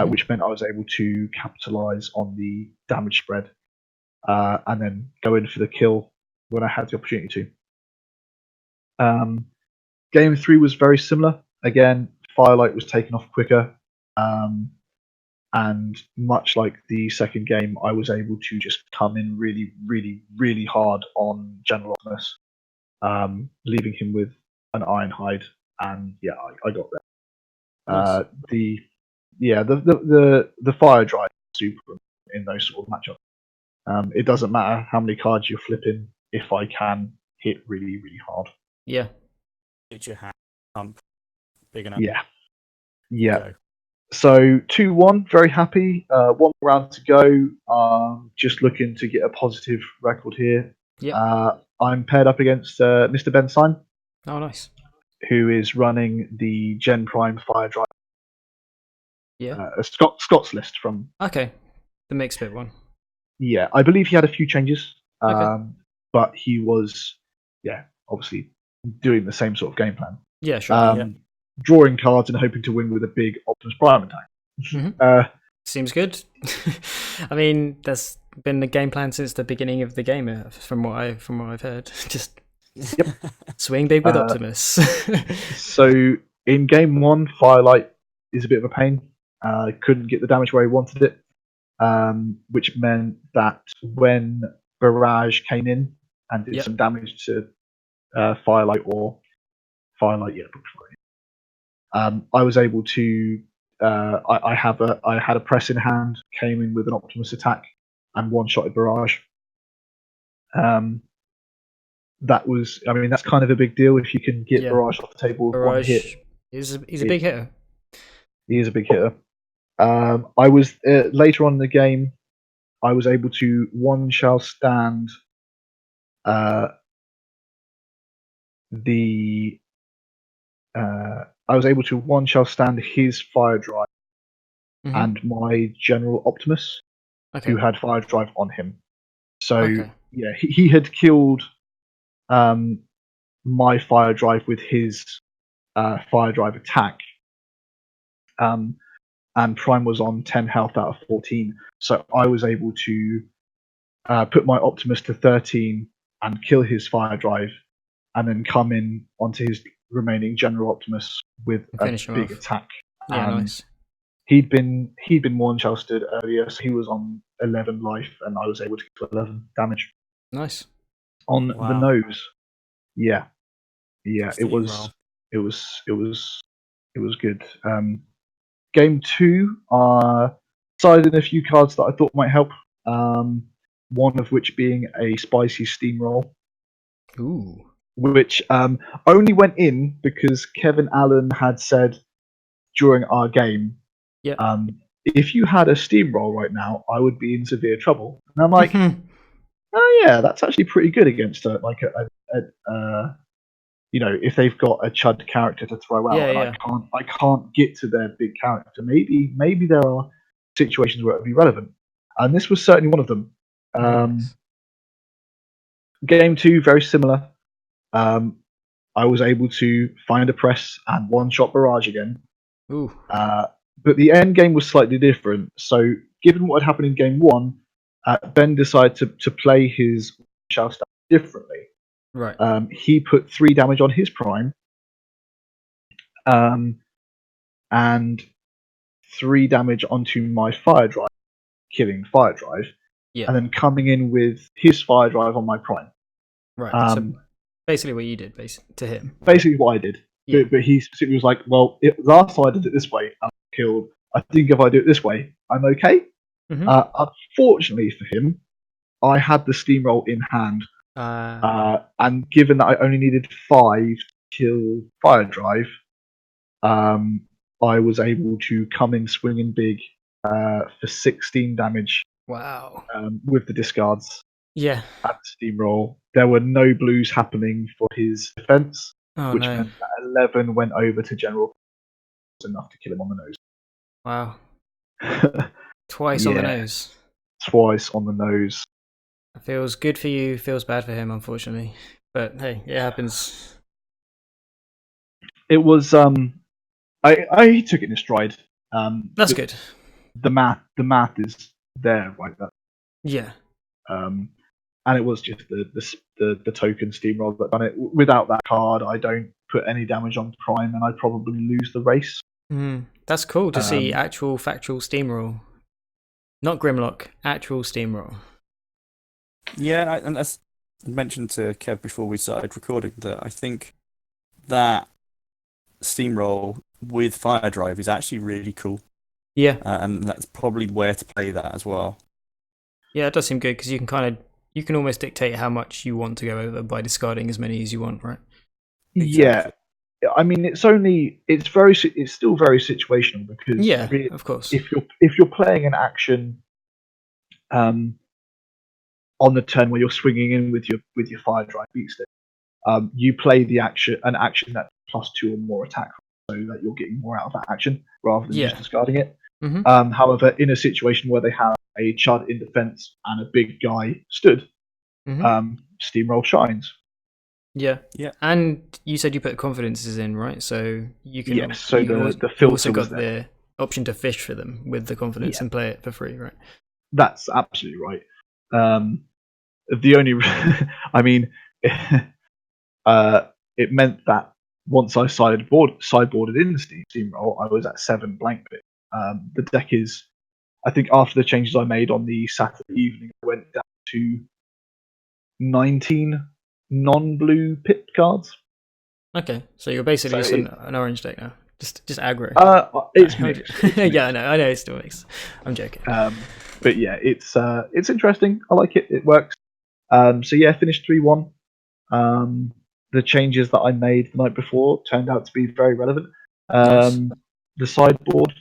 which meant I was able to capitalize on the damage spread and then go in for the kill when I had the opportunity to. Game 3 was very similar. Again, Firelight was taken off quicker, and much like the second game, I was able to just come in really, really, really hard on General Optimus, leaving him with an Ironhide, and yeah, I got there. Nice. The fire drive is super in those sort of matchups. It doesn't matter how many cards you're flipping if I can hit really, really hard. Yeah. Get your hand pump big enough. Yeah. Go. So 2-1, very happy. 1 round to go. Just looking to get a positive record here. Yeah. I'm paired up against Mr. Ben Syme. Oh, nice. Who is running the Gen Prime Fire Drive. Yeah. Scott's list from. Okay. The mixed bit one. Yeah, I believe he had a few changes. Okay. But he was, obviously doing the same sort of game plan. Yeah, sure. Drawing cards and hoping to win with a big Optimus Prime attack. Seems good. I mean, that's been the game plan since the beginning of the game, from what I've heard. Just swing big with Optimus. So in game 1, Firelight is a bit of a pain. Couldn't get the damage where he wanted it, which meant that when Barrage came in and did some damage to Firelight or Firelight, yeah, I was able to. I had a press in hand, came in with an Optimus attack, and one-shotted Barrage. That was, I mean, that's kind of a big deal if you can get Barrage off the table with one hit. Barrage he's a big hitter. He is a big hitter. I was later on in the game, I was able to one shall stand I was able to one shall stand his fire drive and my General Optimus, who had fire drive on him. So yeah, he had killed my fire drive with his fire drive attack, and Prime was on 10 health out of 14. So I was able to put my Optimus to 13 and kill his fire drive, and then come in onto his remaining General Optimus with a big attack. Yeah, nice. He'd been one shell stood earlier, so he was on 11 life, and I was able to get 11 damage. Nice. On the nose. Yeah. It was good. Game 2, sided in a few cards that I thought might help. One of which being a spicy steamroll. Ooh. Which only went in because Kevin Allen had said during our game, if you had a steamroll right now, I would be in severe trouble. And I'm like, oh yeah, that's actually pretty good against if they've got a chud character to throw out, I can't get to their big character. Maybe there are situations where it would be relevant, and this was certainly one of them. Nice. Game 2, very similar. I was able to find a press and one-shot Barrage again. Ooh. But the end game was slightly different. So, given what had happened in game 1, Ben decided to play his shell stack differently. Right. He put 3 damage on his Prime, and 3 damage onto my Fire Drive, killing Fire Drive, and then coming in with his Fire Drive on my Prime. Right. So basically what you did to him. Basically what I did. Yeah. But he specifically was like, well, last time I did it this way, I'm killed. I think if I do it this way, I'm okay. Unfortunately for him, I had the steamroll in hand. And given that I only needed 5 to kill Fire Drive, I was able to come in swinging big for 16 damage. Wow. With the discards. Yeah. At the steamroll. There were no blues happening for his defense, which meant that 11 went over to General. Enough to kill him on the nose. Wow. Twice on the nose. Twice on the nose. It feels good for you, feels bad for him, unfortunately. But hey, it happens. It was I took it in stride. That's good. The math is there, right? Yeah. And it was just the token steamroll that done it. Without that card, I don't put any damage on Prime, and I'd probably lose the race. That's cool to see actual factual steamroll. Not Grimlock, actual steamroll. Yeah, and as I mentioned to Kev before we started recording, that I think that steamroll with Fire Drive is actually really cool. Yeah. And that's probably where to play that as well. Yeah, it does seem good because you can almost dictate how much you want to go over by discarding as many as you want, right? Exactly. Yeah, I mean it's still very situational because of course, if you're playing an action, on the turn where you're swinging in with your Fire Drive beat stick, you play an action that's +2 or more attack, so that you're getting more out of that action rather than just discarding it. However, in a situation where they have a chud in defense and a big guy stood, steamroll shines. Yeah. And you said you put confidences in, right? So you can. Yes. So the filter you also got the option to fish for them with the confidence and play it for free, right? That's absolutely right. The only, I mean, it meant that once I sideboarded in the steamroll, I was at 7 blank pit. The deck is, I think, after the changes I made on the Saturday evening, I went down to 19 non-blue pit cards. Okay, so you're basically So just an orange deck now. Just aggro. It's mixed. It's mixed. Yeah, I know it still makes. I'm joking. But yeah, it's interesting. I like it. It works. So yeah, finished 3-1. The changes that I made the night before turned out to be very relevant. Nice. The sideboard,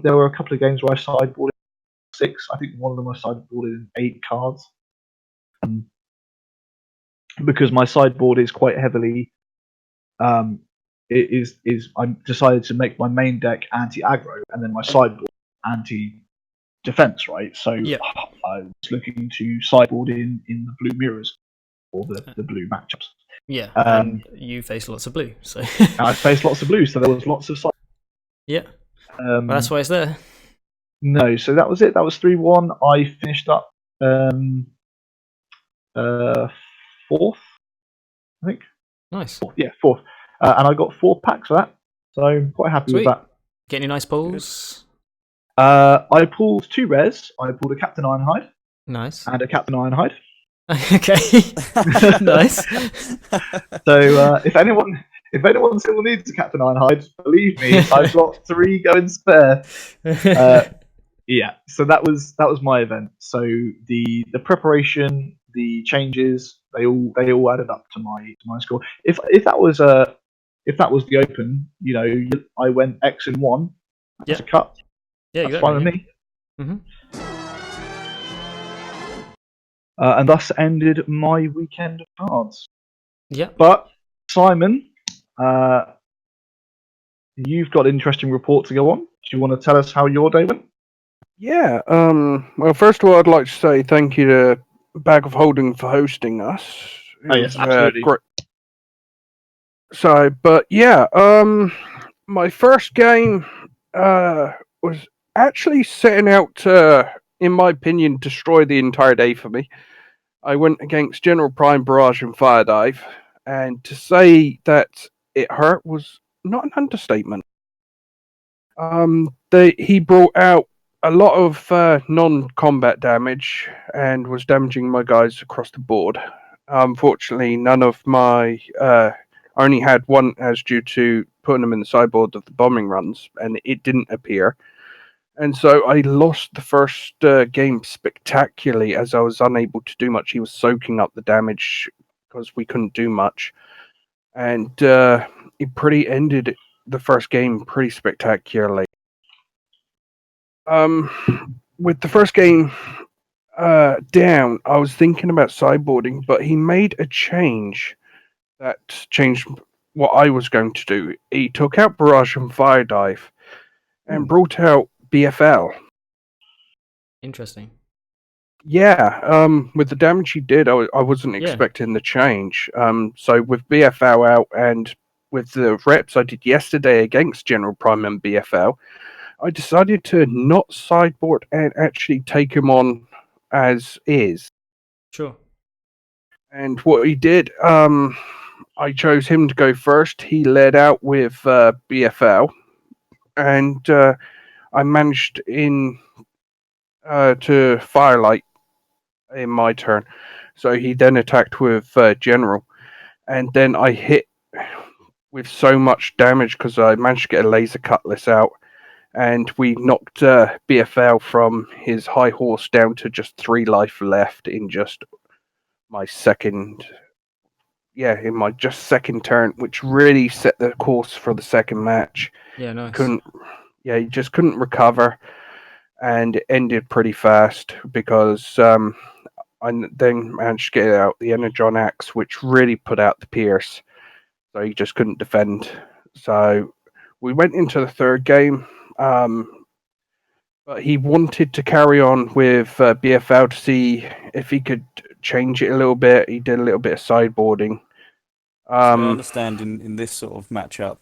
there were a couple of games where I sideboarded 6. I think one of them I sideboarded in 8 cards. Because my sideboard is quite heavily, it is I decided to make my main deck anti-aggro and then my sideboard anti-defense, right? So Yeah. I was looking to sideboard in the blue mirrors or the blue matchups. Yeah, and you face lots of blue, so I faced lots of blue, so there was lots of side. yeah. Well, that's why it's there. No, so that was it. That was 3-1. I finished up 4th, I think. Nice. Yeah, 4th. And I got 4 packs for that, so I'm quite happy with Sweet. that. Get any nice pulls? I pulled 2 rares. I pulled a Captain Ironhide Nice. and a Captain Ironhide. Okay. Nice. So if anyone still needs a Captain Ironhide, believe me, I've got 3 going spare. Yeah, so that was my event. So the preparation, the changes, they all added up to my score. If that was the open, I went X and 1. That's a cut. Yeah, That's exactly. fine with me. Mm-hmm. And thus ended my weekend of cards. Yeah. But Simon, you've got an interesting report to go on. Do you want to tell us how your day went? Yeah. Well, first of all, I'd like to say thank you to Bag of Holding for hosting us. Oh yes, absolutely. Great. So, but yeah, my first game was actually setting out to, in my opinion, destroy the entire day for me. I went against General Prime, Barrage, and Fire Dive, and to say that it hurt was not an understatement. He brought out a lot of non-combat damage and was damaging my guys across the board. Unfortunately, none of my I only had one as due to putting them in the sideboard of the bombing runs, and it didn't appear. And so I lost the first game spectacularly as I was unable to do much. He was soaking up the damage because we couldn't do much. And it pretty ended the first game pretty spectacularly. With the first game down, I was thinking about sideboarding, but he made a change that changed what I was going to do. He took out Barrage and Fire Dive and brought out BFL. Interesting. Yeah, with the damage he did, I wasn't expecting the change. So with BFL out and with the reps I did yesterday against General Prime and BFL, I decided to not sideboard and actually take him on as is. Sure. And what he did, I chose him to go first. He led out with BFL, and I managed to Firelight in my turn. So he then attacked with General, and then I hit with so much damage because I managed to get a laser cutlass out, and we knocked BFL from his high horse down to just 3 life left in just my second turn, which really set the course for the second match. Yeah, nice. He just couldn't recover, and it ended pretty fast because I then managed to get out the Energon Axe, which really put out the Pierce, so he just couldn't defend. So we went into the third game, but he wanted to carry on with BFL to see if he could change it a little bit. He did a little bit of sideboarding. So I understand in this sort of matchup,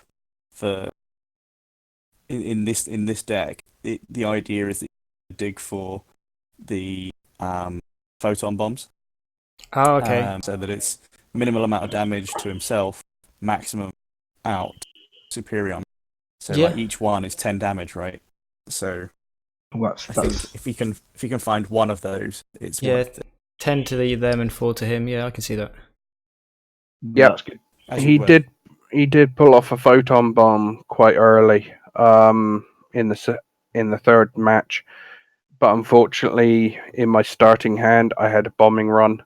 in this deck, the idea is that you dig for the photon bombs. Oh, okay. So that it's minimal amount of damage to himself, maximum out Superior. So like each one is 10 damage, right? So I think if he can find one of those, it's worth it. 10 to them and 4 to him. Yeah, I can see that. Yeah, he did he did pull off a photon bomb quite early in the third match, but unfortunately, in my starting hand, I had a bombing run.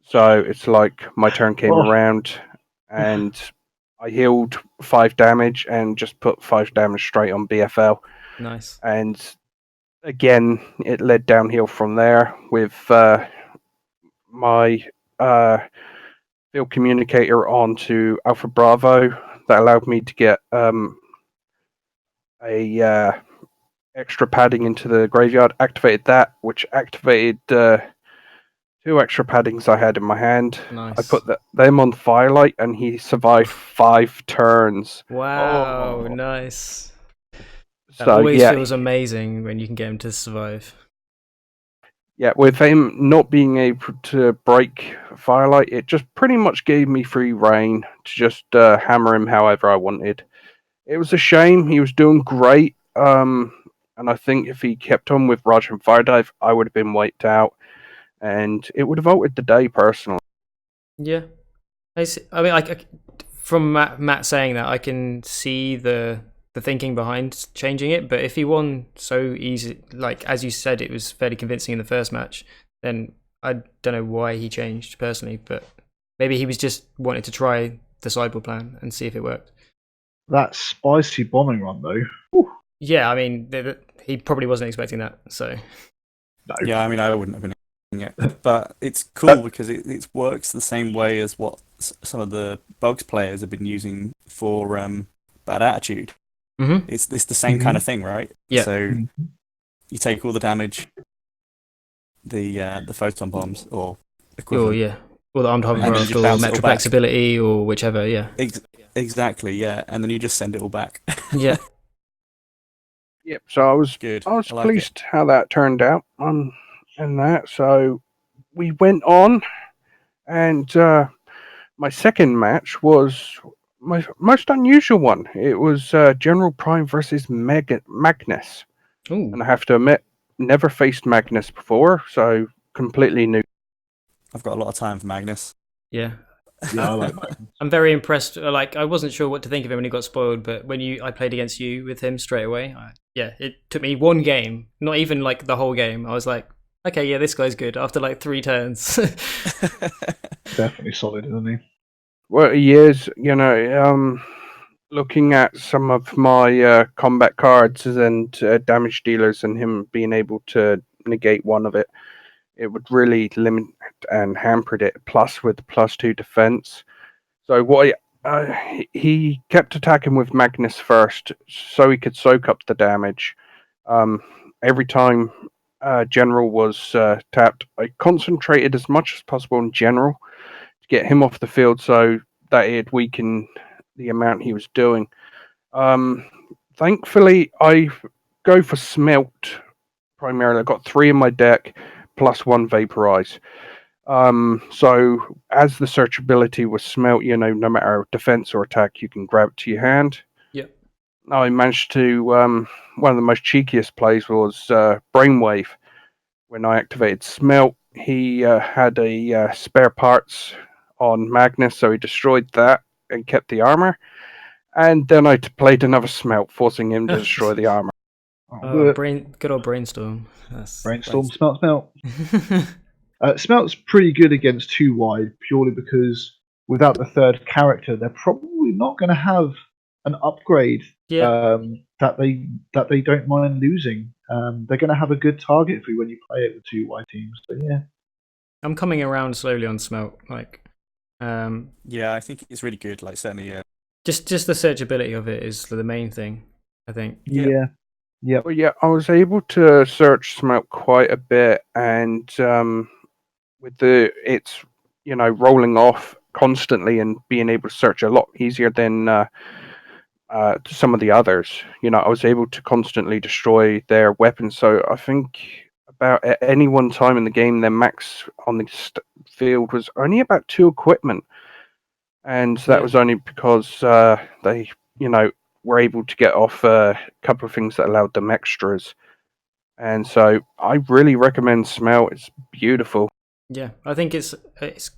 So it's like my turn came around, and I healed 5 damage and just put 5 damage straight on BFL. Nice. And again, it led downhill from there with my field communicator onto Alpha Bravo. That allowed me to get a extra padding into the graveyard. Activated that, which activated 2 extra paddings I had in my hand. Nice. I put them on Firelight, and he survived 5 turns. Wow, nice. That So always yeah, feels amazing when you can get him to survive. yeah, with him not being able to break Firelight, it just pretty much gave me free reign to just hammer him however I wanted. It was a shame. He was doing great. And I think if he kept on with Raj and Fire Dive, I would have been wiped out, and it would have altered the day personally. Yeah. I mean, from Matt saying that, I can see the thinking behind changing it. But if he won so easy, like as you said, it was fairly convincing in the first match, then I don't know why he changed personally. But maybe he was just wanting to try the sideboard plan and see if it worked. That spicy bombing run, though. Whew. Yeah, I mean, he probably wasn't expecting that. So No. Yeah, I mean, I wouldn't have been expecting it, but it's cool because it works the same way as what some of the Bugs players have been using for Bad Attitude. Mm-hmm. It's the same kind of thing, right? Yeah. So you take all the damage, the photon bombs or equivalent. yeah, or the armed then hovercraft, you or bounce it all back. Metroplexibility, or whichever. Yeah. Exactly, yeah, and then you just send it all back. Yeah. Yep. So I was Good. I was like pleased how that turned out. And that. So we went on, and my second match was my most unusual one. It was General Prime versus Magnus. Ooh. And I have to admit, never faced Magnus before, so completely new. I've got a lot of time for Magnus. Yeah. Yeah, I like that. I'm very impressed. Like, I wasn't sure what to think of him when he got spoiled, but when I played against you with him straight away, it took me one game, not even like the whole game. I was like, okay, yeah, this guy's good after like 3 turns. Definitely solid, isn't he? Well, he is, looking at some of my combat cards and damage dealers and him being able to negate one of it, it would really limit and hampered it, plus with the +2 defense. So he kept attacking with Magnus first so he could soak up the damage. Every time General was tapped, I concentrated as much as possible on General to get him off the field so that it'd weaken the amount he was doing. Thankfully, I go for Smelt primarily. I've got 3 in my deck, plus 1 Vaporize. So as the searchability was Smelt, no matter defense or attack, you can grab it to your hand. Yep. I managed to, one of the most cheekiest plays was Brainwave. When I activated Smelt, he had a spare parts on Magnus, so he destroyed that and kept the armor. And then I played another Smelt, forcing him to destroy the armor. Good old Brainstorm. Brainstorm, smelt. Smelt's pretty good against 2 wide, purely because without the third character, they're probably not going to have an upgrade that they don't mind losing. They're going to have a good target for you when you play it with 2 wide teams. So yeah, I'm coming around slowly on Smelt. Yeah, I think it's really good. Like certainly, just the searchability of it is the main thing, I think. Yeah. Well, yeah, I was able to search Smelt quite a bit, and with it's rolling off constantly and being able to search a lot easier than some of the others. I was able to constantly destroy their weapons. So I think about at any one time in the game, their max on the field was only about 2 equipment, and that was only because they were able to get off a couple of things that allowed them extras. And so I really recommend Smelt. It's beautiful. Yeah, I think it's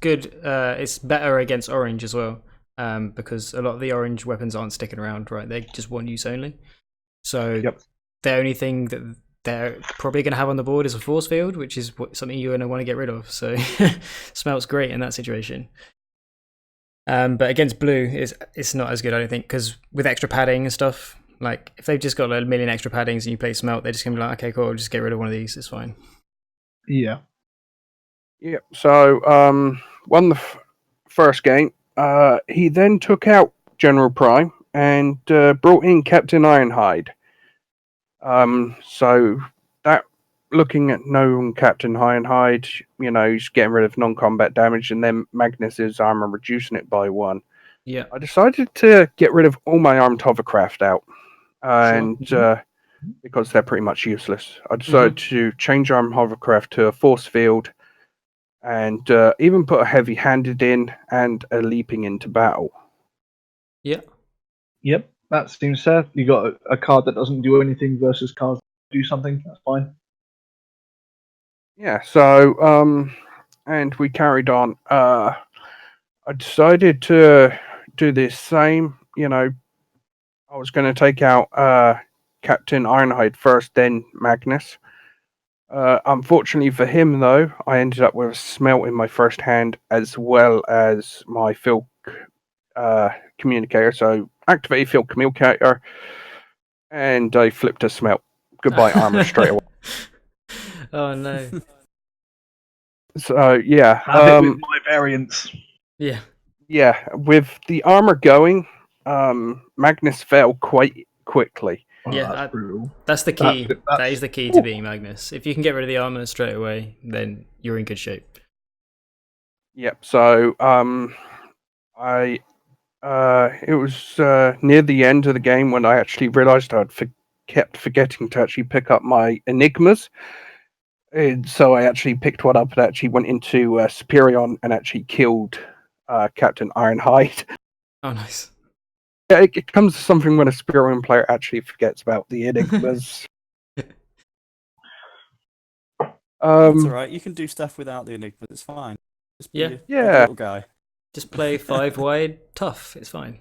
good. It's better against orange as well. because a lot of the orange weapons aren't sticking around, right? They just one use only. So Yep. the only thing that they're probably going to have on the board is a force field, which is something you're going to want to get rid of. So Smelt's great in that situation. But against blue, it's not as good, I don't think, because with extra padding and stuff, like if they've just got a million extra paddings and you play Smelt, they're just going to be like, okay, cool, I'll just get rid of one of these. It's fine. Yeah. Yep. So won the first game. He then took out General Prime and brought in Captain Ironhide. So that, looking at no Captain Ironhide, he's getting rid of non-combat damage, and then Magnus's armor reducing it by 1. Yeah. I decided to get rid of all my armed hovercraft out, and because they're pretty much useless, I decided to change armed hovercraft to a force field, and even put a heavy-handed in and a leaping into battle. Yeah. Yep. That seems fair. You got a card that doesn't do anything versus cards that do something. That's fine. Yeah. So and we carried on. I decided to do this same. I was going to take out Captain Ironhide first, then Magnus. Unfortunately for him, though, I ended up with a Smelt in my first hand as well as my field communicator. So activate field communicator, and I flipped a Smelt. Goodbye armor straight away. Oh no. So yeah, Have it with my variants. Yeah. yeah. With the armor going, Magnus fell quite quickly. Oh, Yeah, that's brutal. That's the key. That's- That is the key to being Magnus. If you can get rid of the armor straight away, then you're in good shape. Yep. So I it was near the end of the game when I actually realised I'd kept forgetting to actually pick up my enigmas. And so I actually picked one up and actually went into Superion and actually killed Captain Ironhide. Oh, nice. Yeah, it comes to something when a Superion player actually forgets about the enigmas. That's all right. You can do stuff without the enigma. It's fine. Just be Yeah. a Yeah. little guy. Just play 5 wide, tough. It's fine.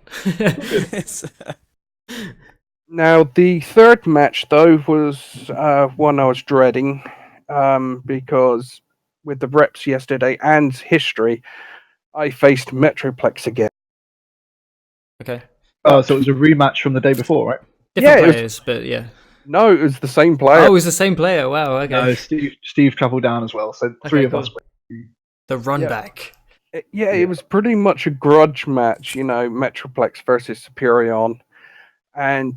Now, the third match, though, was one I was dreading because with the reps yesterday and history, I faced Metroplex again. Okay. Oh, so it was a rematch from the day before, right? Different it was- players, but yeah. No, it was the same player. Oh, it was the same player. Wow. Okay. No, Steve travelled down as well, so three of cool. us. The run Yeah. back. It was pretty much a grudge match, Metroplex versus Superion. And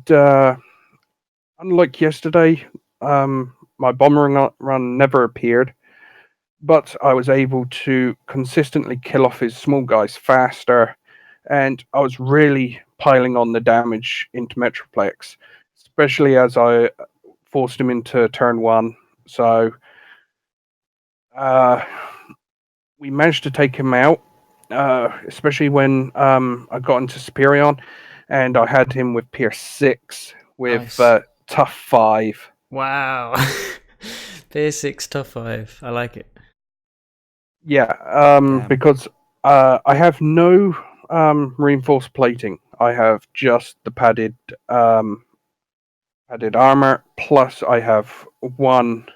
unlike yesterday, my bomber run never appeared, but I was able to consistently kill off his small guys faster, and I was really piling on the damage into Metroplex, especially as I forced him into turn 1. So we managed to take him out, especially when I got into Superion, and I had him with Pierce 6 with Nice. Tough 5. Wow. Tier 6 tough 5. I like it. Yeah, Damn. because I have no reinforced plating. I have just the padded armor, plus I have one.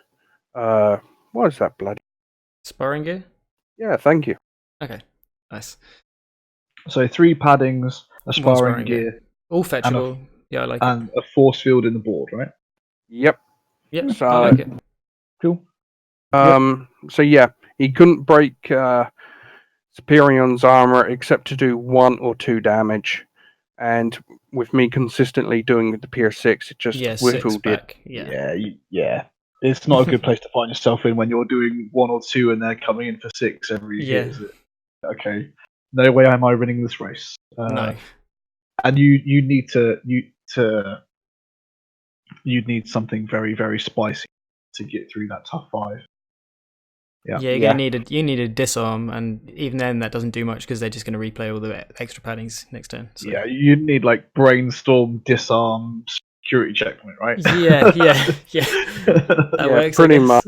What is that bloody? Sparring gear? Yeah, thank you. Okay. Nice. So 3 paddings, a One sparring gear, All fetchable. Yeah, I like it. and a force field in the board, right? Yep. Yeah, so- I like it. Cool. So yeah, he couldn't break Superion's armor except to do 1 or 2 damage, and with me consistently doing the Pierce 6, it just Yeah, 6 whittled it. back. Yeah. Yeah. It's not a good place to find yourself in when you're doing 1 or 2 and they're coming in for 6 every Yeah. hit, is it? Okay. No way am I winning this race. No. And you need something very, very spicy to get through that tough 5. Yeah, Yeah. you're gonna need a disarm, and even then that doesn't do much because they're just gonna replay all the extra paddings next turn. So. Yeah, you need like brainstorm, disarm, security checkpoint, right? Yeah. That Yeah, works. pretty I guess. much.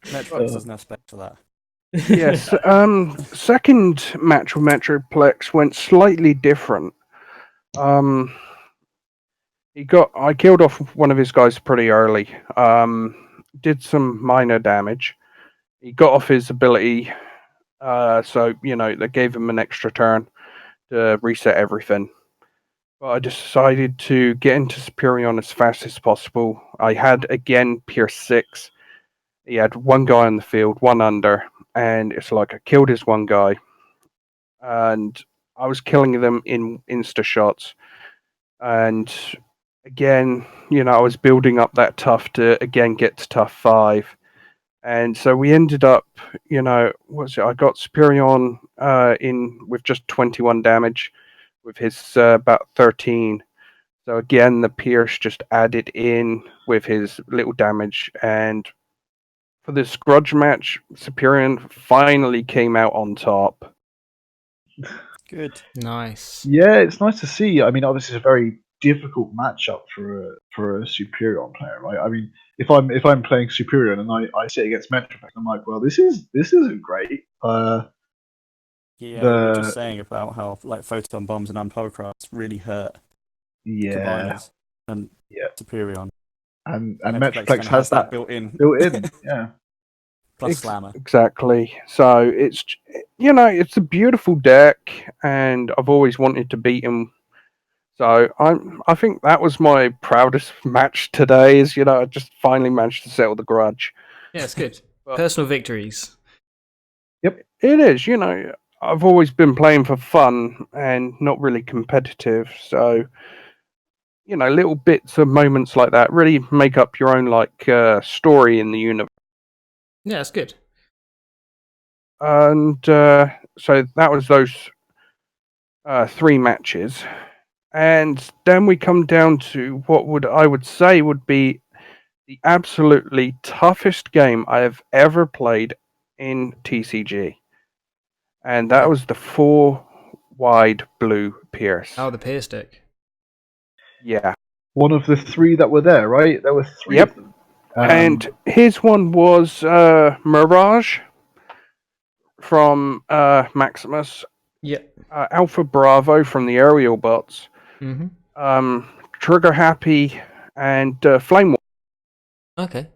Metroplex doesn't have spec for that. Yes. Second match with Metroplex went slightly different. Um, I killed off one of his guys pretty early. Did some minor damage. He got off his ability, so they gave him an extra turn to reset everything. But I decided to get into Superion as fast as possible. I had again Pierce 6. He had one guy on the field, one under, and it's like I killed his one guy, and I was killing them in insta shots. And again, I was building up that tough to again get to tough 5. And so we ended up, what's it? I got Superion in with just 21 damage, with his about 13. So again, the Pierce just added in with his little damage, and for this grudge match, Superion finally came out on top. Good. Nice. Yeah, it's nice to see. I mean, obviously, it's a very difficult matchup for a Superion player, right? I mean, if I'm playing Superion and I sit against Metroplex, I'm like, well, this isn't great. Yeah, we were just saying about how like photon bombs and unpolcrafts really hurt Yeah, and yeah, Superion. and Metroplex Metroplex kinda has that built in. Yeah. Plus Slammer. Exactly. So it's a beautiful deck, and I've always wanted to beat him. So I think that was my proudest match today. Is I just finally managed to settle the grudge. Yeah, it's good. But Personal victories. Yep. it is. I've always been playing for fun and not really competitive. So little bits of moments like that really make up your own story in the universe. Yeah, it's good. And so that was those 3 matches, and then we come down to what I would say would be the absolutely toughest game I have ever played in TCG, and that was the 4 wide blue Pierce. Oh, the Pierce deck. Yeah. One of the 3 that were there, right? There were 3 Yep. of them. And his one was Mirage from Maximus, Yeah. Alpha Bravo from the aerial bots, Mm-hmm. Trigger Happy, and Flame War. Okay.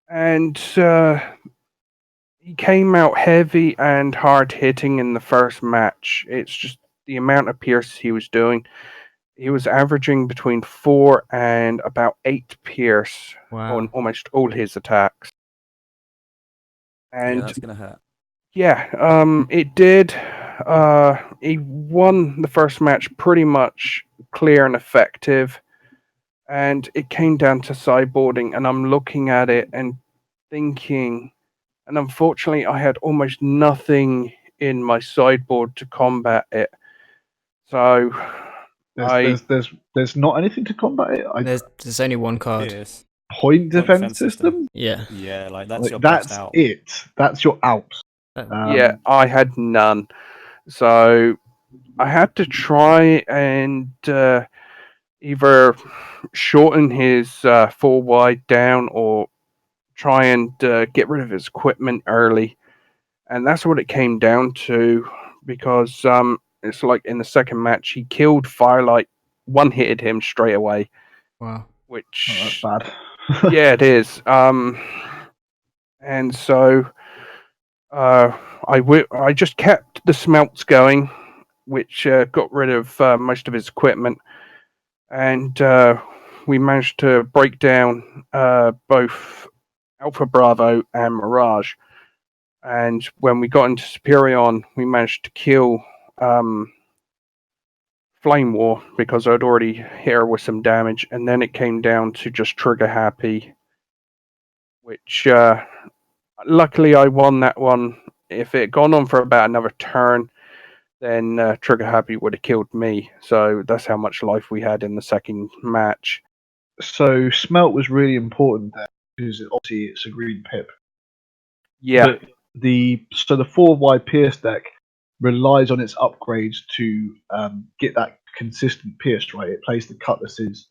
And he came out heavy and hard hitting in the first match. It's just the amount of Pierce he was doing. He was averaging between 4 and about 8 Pierce on almost all his attacks. And yeah, that's gonna hurt. Yeah, it did. He won the first match pretty much clear and effective, and it came down to sideboarding. And I'm looking at it and thinking, and unfortunately, I had almost nothing in my sideboard to combat it. So there's not anything to combat it. There's only one card. Pierce. Point defense system. Yeah. Yeah, like that's your that's best out. it. That's your out. Yeah, I had none. So I had to try and either shorten his 4 wide down or try and get rid of his equipment early. And that's what it came down to, because it's like in the second match, he killed Firelight, one-hitted him straight away. Wow. That's bad. Yeah, it is. And so I just kept the smelts going, which got rid of most of his equipment. And we managed to break down both Alpha Bravo and Mirage. And when we got into Superion, we managed to kill Flame War because I'd already hit her with some damage. And then it came down to just Trigger Happy, which luckily I won that one. If it had gone on for about another turn, then Trigger Happy would have killed me. So that's how much life we had in the second match. So Smelt was really important there because obviously it's a green pip. Yeah. But the 4 wide Pierce deck relies on its upgrades to get that consistent Pierce, right? It plays the cutlasses.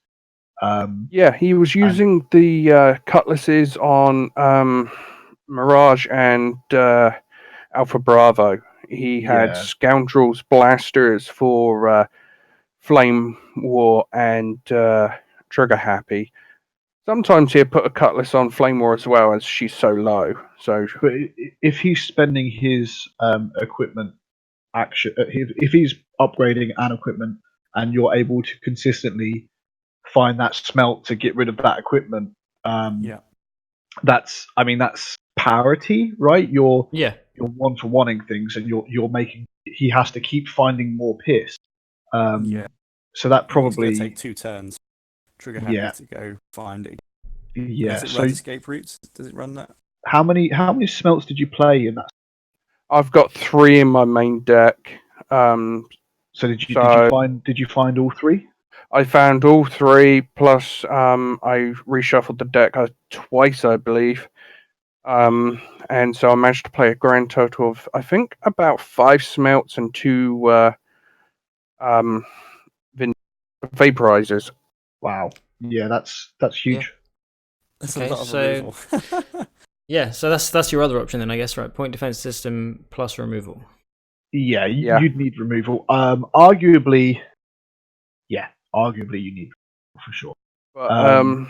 Yeah, he was using the cutlasses on Mirage and Alpha Bravo. He had Yeah. Scoundrels Blasters for Flame War and Trigger Happy. Sometimes he'll put a Cutlass on Flame War as well, as she's so low. So, But if he's spending his equipment action, if he's upgrading an equipment, and you're able to consistently find that smelt to get rid of that equipment, Yeah. that's parity, right? You're Yeah. one to oneing things, and you're making. He has to keep finding more piss. Yeah. So that I think it's going to probably take 2 turns. Trigger happy yeah to go find it. yeah. Does it So run escape routes? Does it run that? how many smelts did you play in that? I've got 3 in my main deck. So did you So- find all 3? I found all 3, plus I reshuffled the deck twice, I believe. And so I managed to play a grand total of, I think, about 5 smelts and 2 vaporizers. Wow. Yeah, that's huge. That's Okay, a lot of so- removal. Yeah, so that's your other option then, I guess, right? Point defense system plus removal. Yeah, Yeah. you'd need removal. Arguably you need for sure. But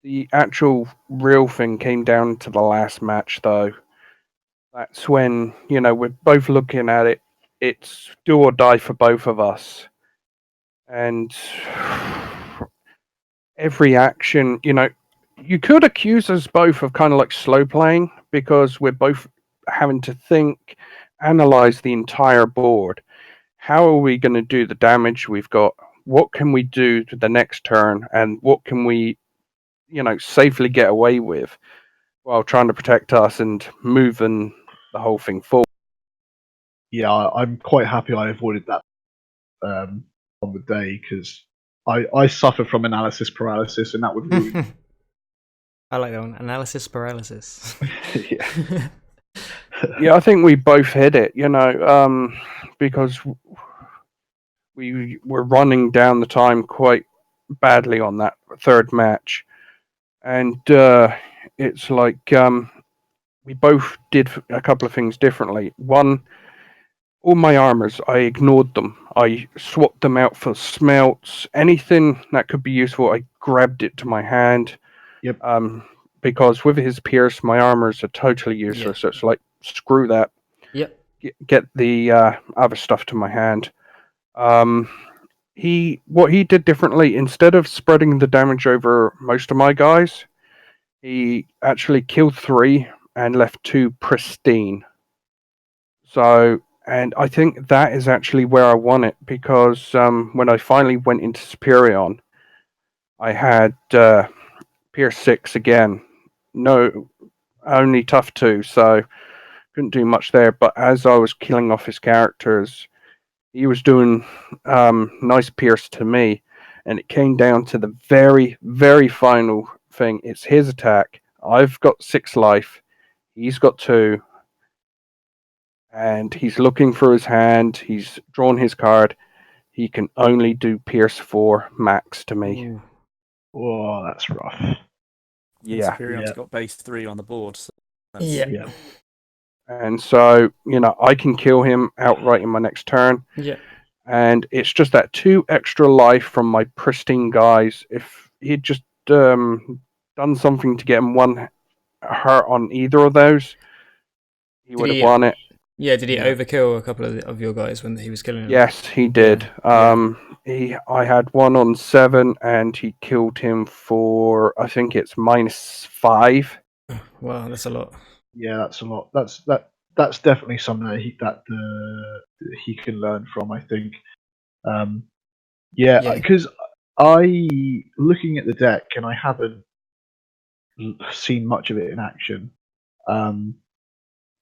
the actual real thing came down to the last match, though. That's when, we're both looking at it. It's do or die for both of us. And every action, you could accuse us both of kind of like slow playing, because we're both having to think, analyze the entire board. How are we going to do the damage we've got? What can we do to the next turn? And what can we, safely get away with while trying to protect us and moving the whole thing forward? Yeah, I'm quite happy I avoided that on the day, because I suffer from analysis paralysis, and that would ruin. I like that one. Analysis paralysis. Yeah. Yeah, I think we both hit it, because we were running down the time quite badly on that third match. And it's like we both did a couple of things differently. One, all my armors, I ignored them. I swapped them out for smelts. Anything that could be useful, I grabbed it to my hand. Yep. Because with his pierce, my armors are totally useless. So it's like, screw that. Yep. Get the other stuff to my hand. What he did differently, instead of spreading the damage over most of my guys, he actually killed 3 and left 2 pristine. So, and I think that is actually where I won it, because when I finally went into Superion, I had Pierce 6 again. No, only tough 2, so couldn't do much there. But as I was killing off his characters, he was doing nice Pierce to me, and it came down to the very, very final thing. It's his attack. I've got 6 life. He's got 2. And he's looking for his hand. He's drawn his card. He can only do Pierce 4 max to me. Ooh. Oh, that's rough. Yeah. Superion's Yeah. got base 3 on the board. So Yeah. Yeah. And so, I can kill him outright in my next turn. Yeah. And it's just that 2 extra life from my pristine guys. If he'd just done something to get him 1 hurt on either of those, he would have won it. Yeah, did he Yeah. overkill a couple of your guys when he was killing them? Yes, he did. Yeah. I had 1 on 7, and he killed him for, I think it's -5. Wow, that's a lot. Yeah, that's a lot. That's definitely something that he can learn from, I think. Yeah, Yeah. because I looking at the deck, and I haven't seen much of it in action.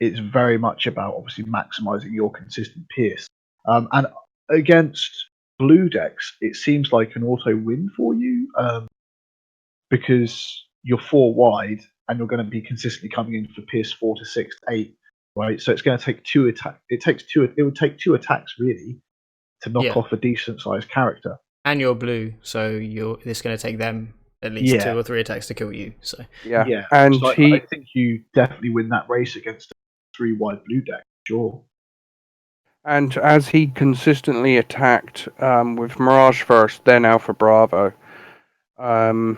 It's very much about obviously maximizing your consistent pierce. And against blue decks, it seems like an auto win for you, because you're 4 wide and you're going to be consistently coming in for pierce 4 to 6 to 8, right? So it's going to take 2 attack. It would take 2 attacks really to knock Yeah. off a decent sized character. And you're blue, so it's going to take them at least Yeah. 2 or 3 attacks to kill you. So Yeah, and so I think you definitely win that race against a 3 white blue deck. Sure. And as he consistently attacked with Mirage first, then Alpha Bravo, so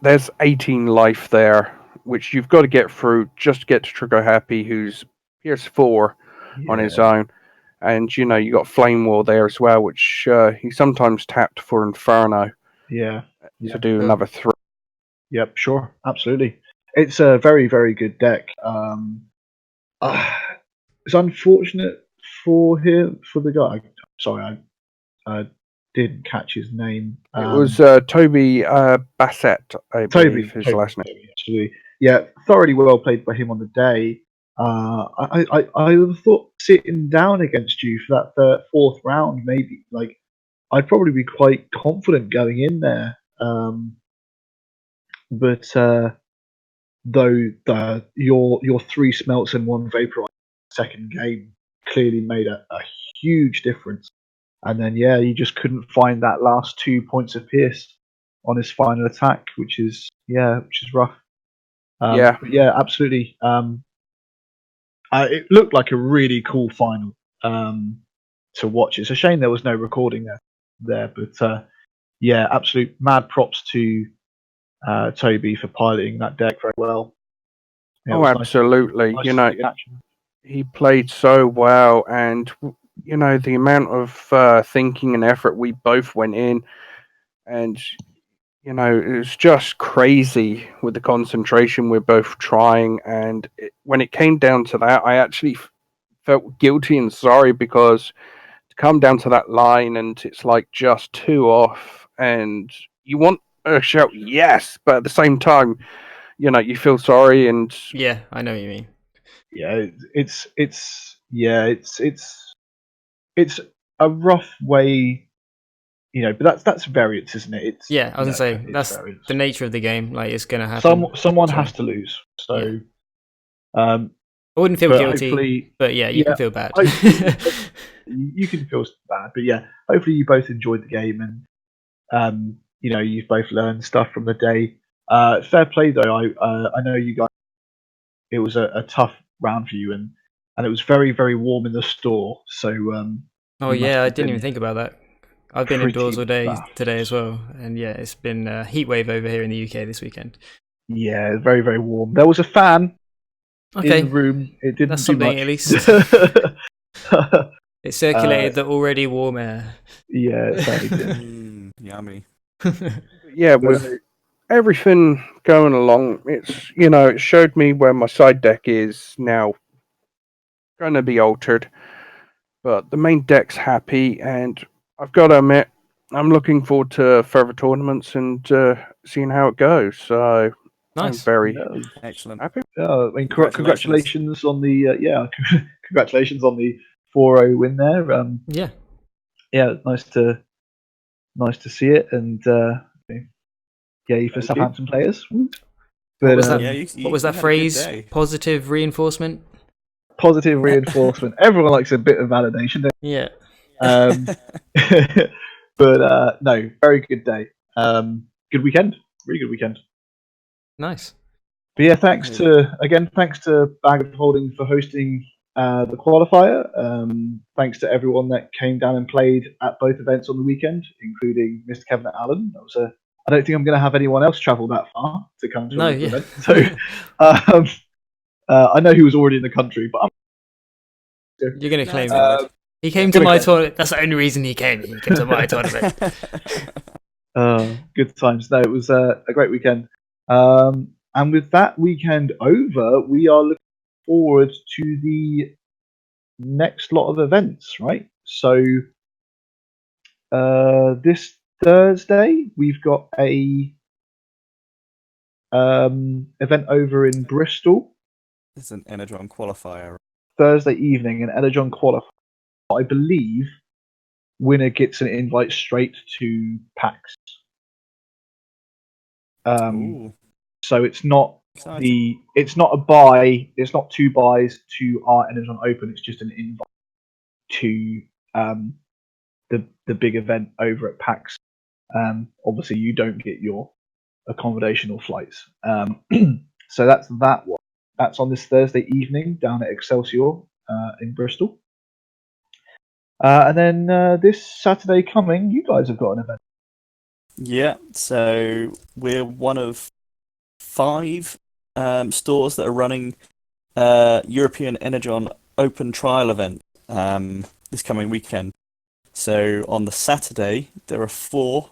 there's 18 life there, which you've got to get through just to get to Trigger Happy, who's Pierce 4 on his own. And, you got Flame War there as well, which he sometimes tapped for Inferno to do another 3. Yep, sure, absolutely. It's a very, very good deck. It's unfortunate for him, for the guy. Sorry, I didn't catch his name. It was Toby Bassett, I believe, his last name. Toby, actually. Yeah, thoroughly well played by him on the day. I thought sitting down against you for that 4th round, maybe I'd probably be quite confident going in there. But though your 3 smelts and 1 vaporize second game clearly made a huge difference. And then you just couldn't find that last 2 points of pierce on his final attack, which is rough. But absolutely. It looked like a really cool final to watch. It's a shame there was no recording there, but absolute mad props to Toby for piloting that deck very well. Absolutely. Nice to see it in action. He played so well, and the amount of thinking and effort we both went in, and it was just crazy with the concentration we're both trying. And when it came down to that, I actually felt guilty and sorry, because to come down to that line and it's like just 2 off, and you want to shout yes, but at the same time, you feel sorry. And yeah, I know what you mean. Yeah, it's a rough way, but that's variance, isn't it? It's I was gonna say that's variance. the nature of the game. Like, it's gonna happen. Someone has to lose. So, I wouldn't feel guilty, hopefully, but you can feel bad. You can feel bad, but hopefully you both enjoyed the game, and you've both learned stuff from the day. Fair play though. I know you guys. It was a tough round for you, and it was very, very warm in the store. So I didn't even think about that. I've been indoors all day today as well, and it's been a heat wave over here in the UK this weekend. Yeah, very, very warm. There was a fan in the room. It didn't That's do something much. at least. It circulated the already warm air. Yeah, it certainly did. Yummy. With everything going along, it's it showed me where my side deck is now going to be altered, but the main deck's happy, and I've got to admit, I'm looking forward to further tournaments and seeing how it goes. So nice. I'm very excellent. happy. I mean, congratulations on the congratulations on the 4-0 win there. Nice to see it, and for Southampton players. But, what was that phrase? Positive reinforcement. Positive reinforcement. Everyone likes a bit of validation. Yeah. But no, very good day. Good weekend. Really good weekend. Nice. But thanks to Bag of Holding for hosting the qualifier. Thanks to everyone that came down and played at both events on the weekend, including Mr. Kevin Allen. I don't think I'm going to have anyone else travel that far to come to the event. So I know he was already in the country, but you're going to claim it. He came to my tournament. That's the only reason he came. He came to my tournament. Good times. No, it was a great weekend. And with that weekend over, we are looking forward to the next lot of events, right? So this Thursday, we've got a event over in Bristol. It's an Energon qualifier. Thursday evening, an Energon qualifier. I believe winner gets an invite straight to PAX. So it's not it's not a buy. It's not 2 buys to our Energon Open. It's just an invite to the big event over at PAX Obviously, you don't get your accommodation or flights. So that's that one. That's on this Thursday evening down at Excelsior in Bristol. And then this Saturday coming, you guys have got an event. Yeah, so we're one of 5 stores that are running European Energon Open Trial event this coming weekend. So on the Saturday, there are 4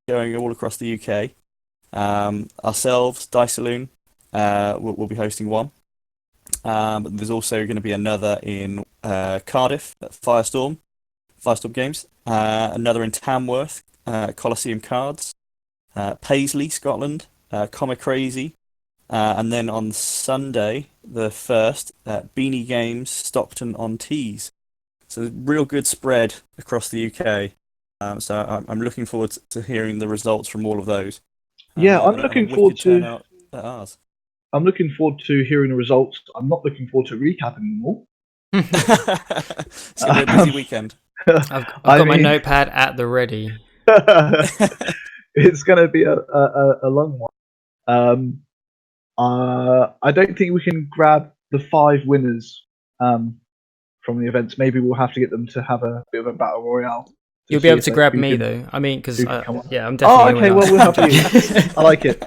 going all across the UK. Ourselves, Dice Saloon, will be hosting one. But there's also going to be another in Cardiff at Firestorm Games. Another in Tamworth, Coliseum Cards. Paisley, Scotland, Comic Crazy. And then on Sunday, the 1st, Beanie Games, Stockton-on-Tees. So a real good spread across the UK. So I'm looking forward to hearing the results from all of those. Yeah, I'm And a looking wicked forward to. turnout at ours. I'm looking forward to hearing the results. I'm not looking forward to recapping them all. It's going to be a busy weekend. I've got my notepad at the ready. It's going to be a long one. I don't think we can grab the 5 winners from the events. Maybe we'll have to get them to have a bit of a battle royale. You'll be able to grab me though. I mean, because yeah, I'm definitely. Oh, okay. Well, we'll help you. I like it.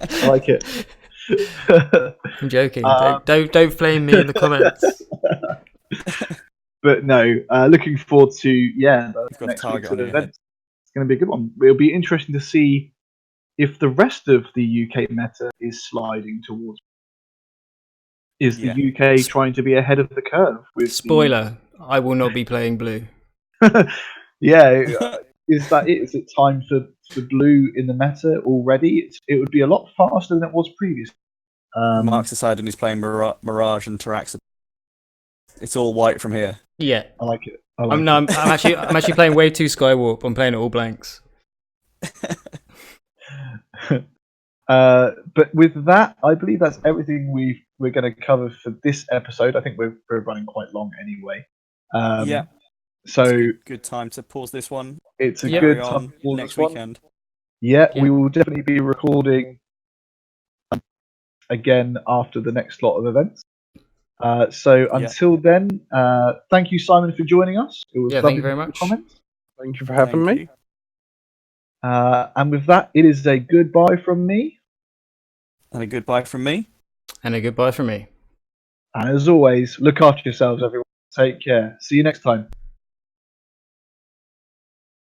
I'm joking. Don't flame me in the comments. But no, looking forward to the next week's event. It's going to be a good one. It'll be interesting to see if the rest of the UK meta is sliding towards. Is the UK trying to be ahead of the curve? Spoiler: I will not be playing blue. Yeah, is that it? Is it time for blue in the meta already? It would be a lot faster than it was previously. Mark's decided he's playing Mirage and Taraxa. It's all white from here. Yeah, I like it. I'm actually playing Wave 2 Skywarp. I'm playing it all blanks. But with that, I believe that's everything we're going to cover for this episode. I think we're running quite long anyway. So good time to pause this one. It's a good time to pause next this one. weekend. Yeah, we will definitely be recording again after the next lot of events. So until then, thank you, Simon, for joining us. It was lovely. Thank you very much. Comments. Thank you for having me. And with that, it is a goodbye from me. And a goodbye from me. And a goodbye from me. And as always, look after yourselves, everyone. Take care. See you next time.